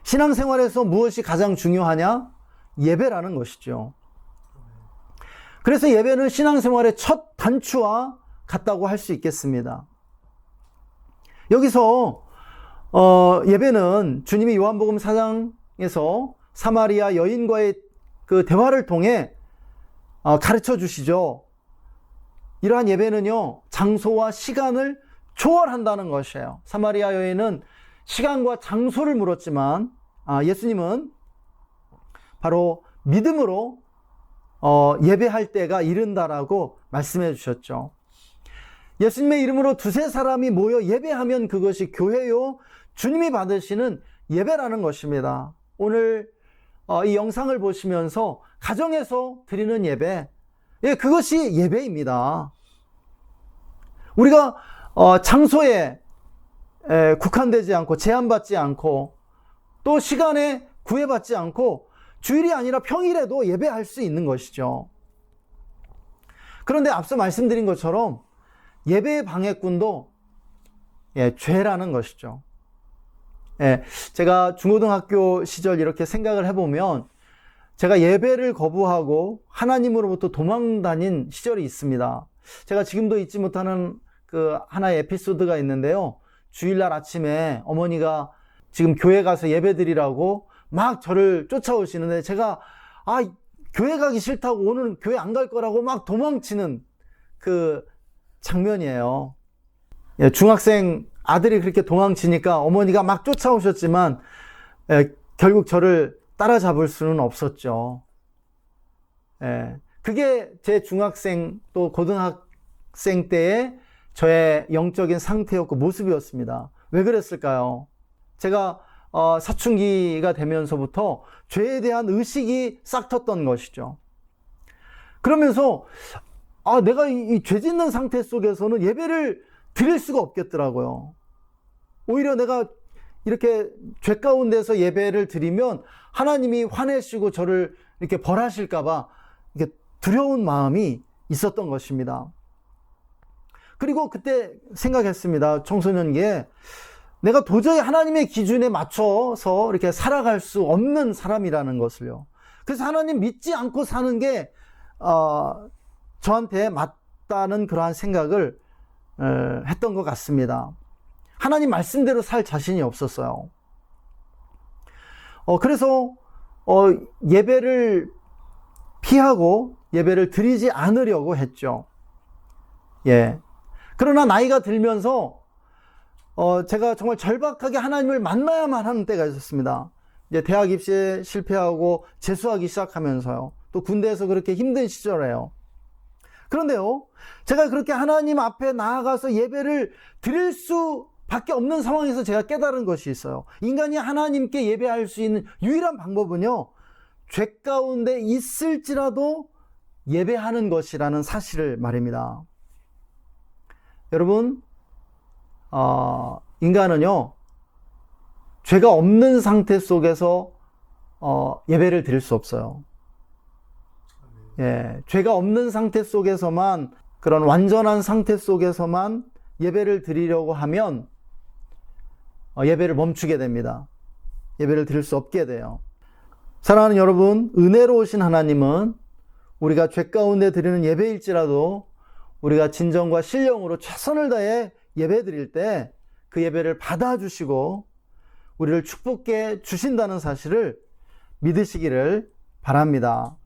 A: 신앙생활에서 무엇이 가장 중요하냐? 예배라는 것이죠. 그래서 예배는 신앙생활의 첫 단추와 같다고 할 수 있겠습니다. 여기서 예배는 주님이 요한복음 4장에서 사마리아 여인과의 그 대화를 통해 가르쳐 주시죠. 이러한 예배는요, 장소와 시간을 초월한다는 것이에요. 사마리아 여인은 시간과 장소를 물었지만 예수님은 바로 믿음으로 예배할 때가 이른다라고 말씀해 주셨죠. 예수님의 이름으로 두세 사람이 모여 예배하면 그것이 교회요, 주님이 받으시는 예배라는 것입니다. 오늘 이 영상을 보시면서 가정에서 드리는 예배, 그것이 예배입니다. 우리가 장소에 국한되지 않고 제한받지 않고 또 시간에 구애받지 않고 주일이 아니라 평일에도 예배할 수 있는 것이죠. 그런데 앞서 말씀드린 것처럼 예배의 방해꾼도 죄라는 것이죠. 제가 중고등학교 시절 이렇게 생각을 해보면 제가 예배를 거부하고 하나님으로부터 도망 다닌 시절이 있습니다. 제가 지금도 잊지 못하는 그 하나의 에피소드가 있는데요. 주일날 아침에 어머니가 지금 교회 가서 예배 드리라고 막 저를 쫓아오시는데 제가 교회 가기 싫다고 오늘은 교회 안 갈 거라고 막 도망치는 그 장면이에요. 중학생 아들이 그렇게 도망치니까 어머니가 막 쫓아오셨지만 결국 저를 따라잡을 수는 없었죠. 그게 제 중학생 또 고등학생 때의 저의 영적인 상태였고 모습이었습니다. 왜 그랬을까요? 제가 사춘기가 되면서부터 죄에 대한 의식이 싹 텄던 것이죠. 그러면서 내가 이 죄 짓는 상태 속에서는 예배를 드릴 수가 없겠더라고요. 오히려 내가 이렇게 죄 가운데서 예배를 드리면 하나님이 화내시고 저를 이렇게 벌하실까봐 이렇게 두려운 마음이 있었던 것입니다. 그리고 그때 생각했습니다. 청소년기에 내가 도저히 하나님의 기준에 맞춰서 이렇게 살아갈 수 없는 사람이라는 것을요. 그래서 하나님 믿지 않고 사는 게 저한테 맞다는 그러한 생각을 했던 것 같습니다. 하나님 말씀대로 살 자신이 없었어요. 그래서 예배를 피하고 예배를 드리지 않으려고 했죠. 그러나 나이가 들면서 제가 정말 절박하게 하나님을 만나야만 하는 때가 있었습니다. 이제 대학 입시에 실패하고 재수하기 시작하면서요. 또 군대에서 그렇게 힘든 시절에요. 그런데요, 제가 그렇게 하나님 앞에 나아가서 예배를 드릴 수밖에 없는 상황에서 제가 깨달은 것이 있어요. 인간이 하나님께 예배할 수 있는 유일한 방법은요, 죄 가운데 있을지라도 예배하는 것이라는 사실을 말입니다. 여러분, 인간은요, 죄가 없는 상태 속에서 예배를 드릴 수 없어요. 죄가 없는 상태 속에서만, 그런 완전한 상태 속에서만 예배를 드리려고 하면 예배를 멈추게 됩니다. 예배를 드릴 수 없게 돼요. 사랑하는 여러분, 은혜로우신 하나님은 우리가 죄 가운데 드리는 예배일지라도 우리가 진정과 신령으로 최선을 다해 예배 드릴 때 그 예배를 받아주시고 우리를 축복해 주신다는 사실을 믿으시기를 바랍니다.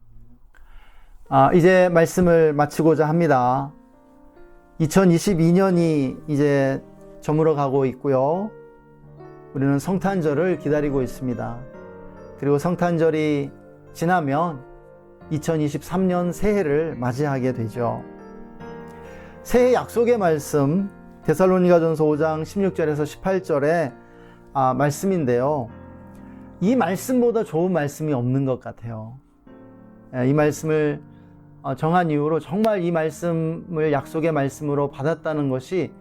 A: 이제 말씀을 마치고자 합니다. 2022년이 이제 저물어 가고 있고요. 우리는 성탄절을 기다리고 있습니다. 그리고 성탄절이 지나면 2023년 새해를 맞이하게 되죠. 새해 약속의 말씀 데살로니가전서 5장 16절에서 18절의 말씀인데요. 이 말씀보다 좋은 말씀이 없는 것 같아요. 이 말씀을 정한 이후로 정말 이 말씀을 약속의 말씀으로 받았다는 것이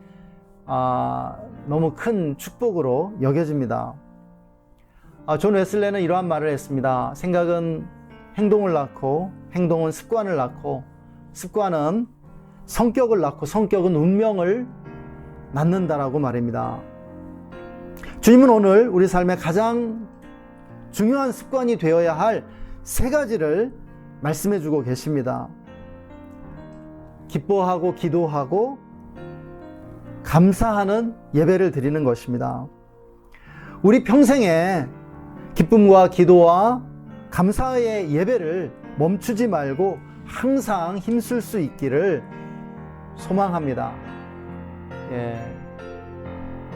A: 너무 큰 축복으로 여겨집니다. 존 웨슬레는 이러한 말을 했습니다. 생각은 행동을 낳고 행동은 습관을 낳고 습관은 성격을 낳고 성격은 운명을 낳는다라고 말입니다. 주님은 오늘 우리 삶의 가장 중요한 습관이 되어야 할 세 가지를 말씀해 주고 계십니다. 기뻐하고 기도하고 감사하는 예배를 드리는 것입니다. 우리 평생에 기쁨과 기도와 감사의 예배를 멈추지 말고 항상 힘쓸 수 있기를 소망합니다. 예.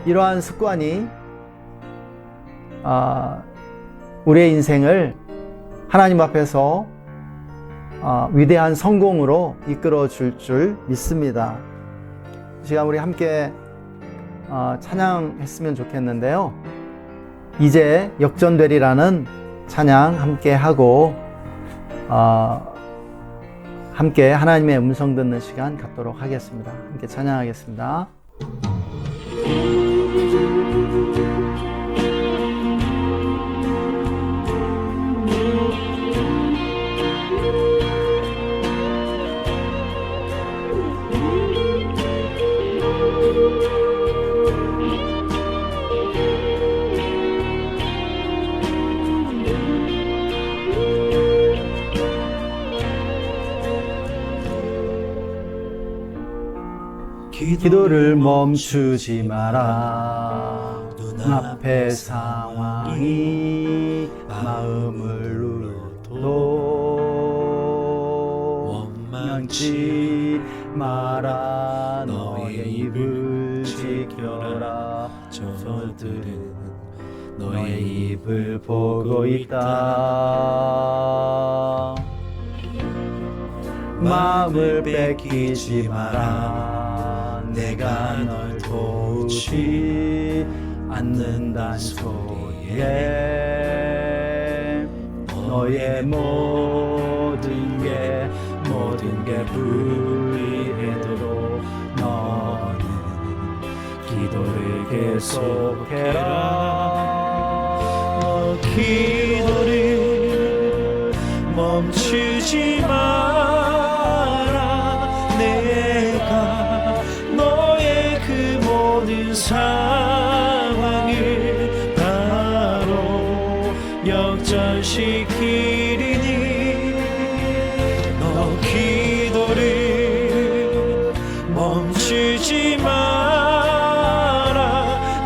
A: 이러한 습관이 우리의 인생을 하나님 앞에서 위대한 성공으로 이끌어 줄 믿습니다. 이 시간 우리 함께 찬양했으면 좋겠는데요. 이제 역전되리라는 찬양 함께 하고 함께 하나님의 음성 듣는 시간 갖도록 하겠습니다. 함께 찬양하겠습니다. 기도를 멈추지 마라. 눈앞의 상황이 마음을 눌러도 원망치 마라. 너의 입을 지켜라. 저들은 너의 입을 보고 있다. 마음을 뺏기지 마라. 내가 널 도우지 않는단 소리에 너의 모든 게 불리해도 너는 기도를 계속해라. 기도를 멈추지 마라. 내가 너의 그 모든 상황을 바로 역전시키리니 너 기도를 멈추지 마라.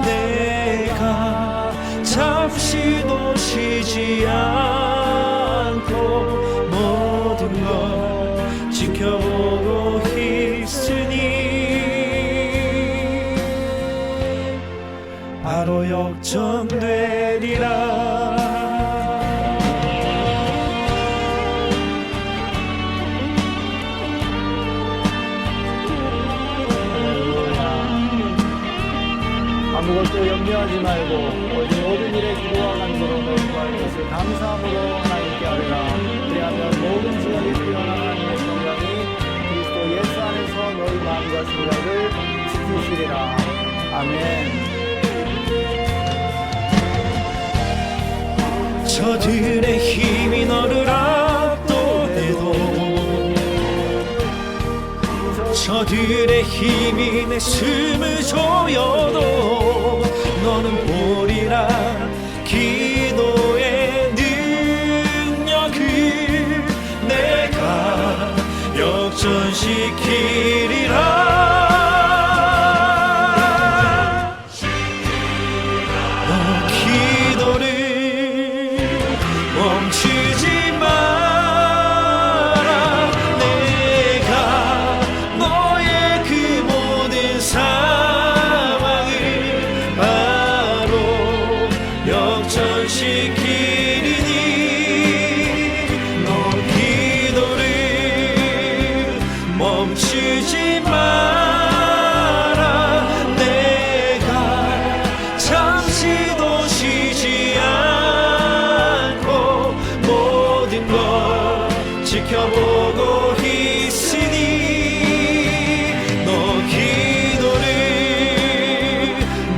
A: 내가 잠시도 쉬지 않고 모든 걸 지켜보고 있으니 바로 역전되리라. 아무것도 염려하지 말고 오직 모든 일에 기도와 간구로 너희 구할 것을 감사함으로 하나님께 아뢰라. 그리하면 모든 지각이 뛰어난 하나님의 평강이 그리스도 예수 안에서 너희 마음과 생각을 지키시리라. 아멘. 저들의 힘이 너를 압도해도 저들의 힘이 내 숨을 조여도 너는 보리라. 기도의 능력을 내가 역전시키리라. 너 기도를 멈추지 마라. 내가 너의 그 모든 상황을 바로 역전시키리니 너 기도를 멈추지 마라. 내가 잠시도 쉬지 않고 모든 걸 지켜보고 있으니 너 기도를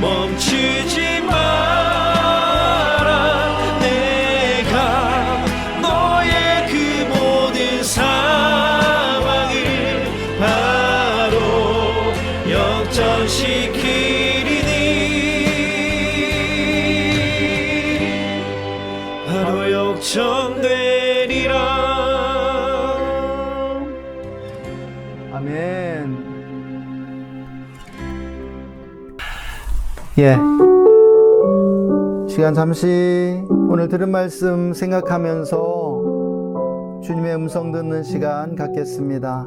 A: 멈추지 마라. 내가 너의 그 모든 상황을 바로 역전시키리니 바로 역전되리라. 아멘. 예. 시간 잠시 오늘 들은 말씀 생각하면서 주님의 음성 듣는 시간 갖겠습니다.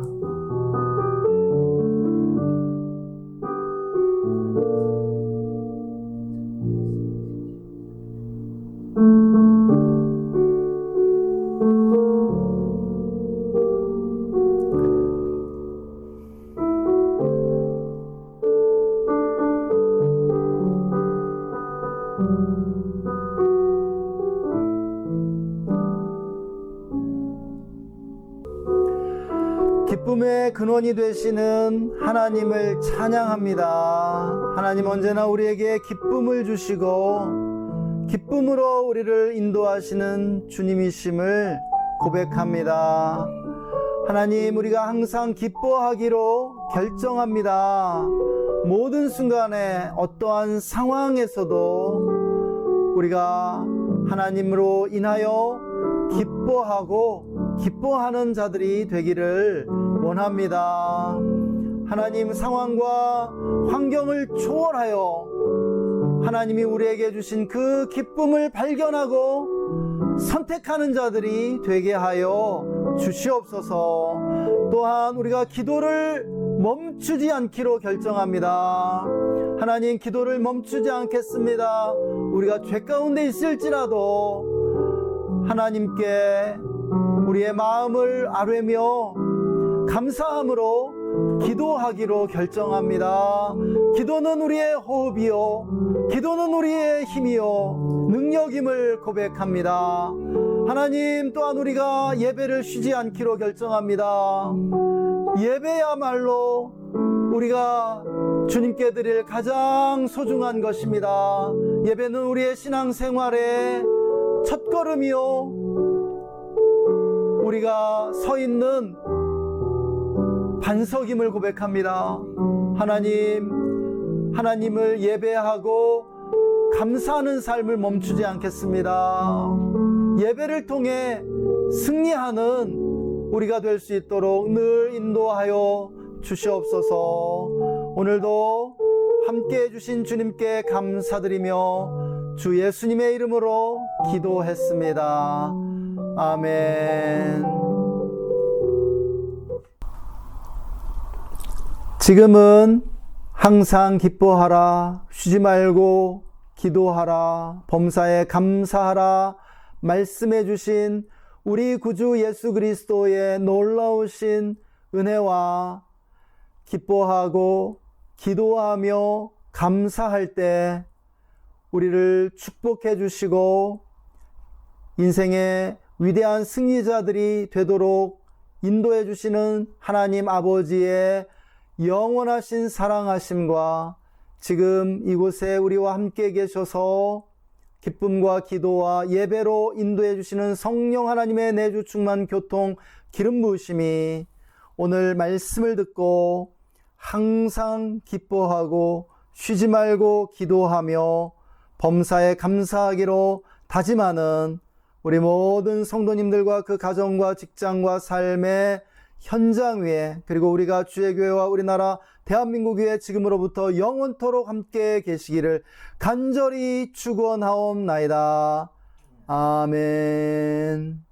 A: 기쁨의 근원이 되시는 하나님을 찬양합니다. 하나님 언제나 우리에게 기쁨을 주시고 기쁨으로 우리를 인도하시는 주님이심을 고백합니다. 하나님, 우리가 항상 기뻐하기로 결정합니다. 모든 순간에 어떠한 상황에서도 우리가 하나님으로 인하여 기뻐하고 기뻐하는 자들이 되기를 원합니다. 하나님, 상황과 환경을 초월하여 하나님이 우리에게 주신 그 기쁨을 발견하고 선택하는 자들이 되게 하여 주시옵소서. 또한 우리가 기도를 멈추지 않기로 결정합니다. 하나님, 기도를 멈추지 않겠습니다. 우리가 죄 가운데 있을지라도 하나님께 우리의 마음을 아뢰며 감사함으로 기도하기로 결정합니다. 기도는 우리의 호흡이요, 기도는 우리의 힘이요 능력임을 고백합니다. 하나님, 또한 우리가 예배를 쉬지 않기로 결정합니다. 예배야말로 우리가 주님께 드릴 가장 소중한 것입니다. 예배는 우리의 신앙생활의 첫걸음이요, 우리가 서 있는 반석임을 고백합니다. 하나님을 예배하고 감사하는 삶을 멈추지 않겠습니다. 예배를 통해 승리하는 우리가 될 수 있도록 늘 인도하여 주시옵소서. 오늘도 함께 해주신 주님께 감사드리며 주 예수님의 이름으로 기도했습니다. 아멘. 지금은 항상 기뻐하라, 쉬지 말고 기도하라, 범사에 감사하라 말씀해 주신 우리 구주 예수 그리스도의 놀라우신 은혜와 기뻐하고 기도하며 감사할 때 우리를 축복해 주시고 인생의 위대한 승리자들이 되도록 인도해 주시는 하나님 아버지의 영원하신 사랑하심과 지금 이곳에 우리와 함께 계셔서 기쁨과 기도와 예배로 인도해 주시는 성령 하나님의 내주 충만 교통 기름 부으심이 오늘 말씀을 듣고 항상 기뻐하고 쉬지 말고 기도하며 범사에 감사하기로 다짐하는 우리 모든 성도님들과 그 가정과 직장과 삶의 현장 위에, 그리고 우리가 주의 교회와 우리나라 대한민국 위에 지금으로부터 영원토록 함께 계시기를 간절히 축원하옵나이다. 아멘.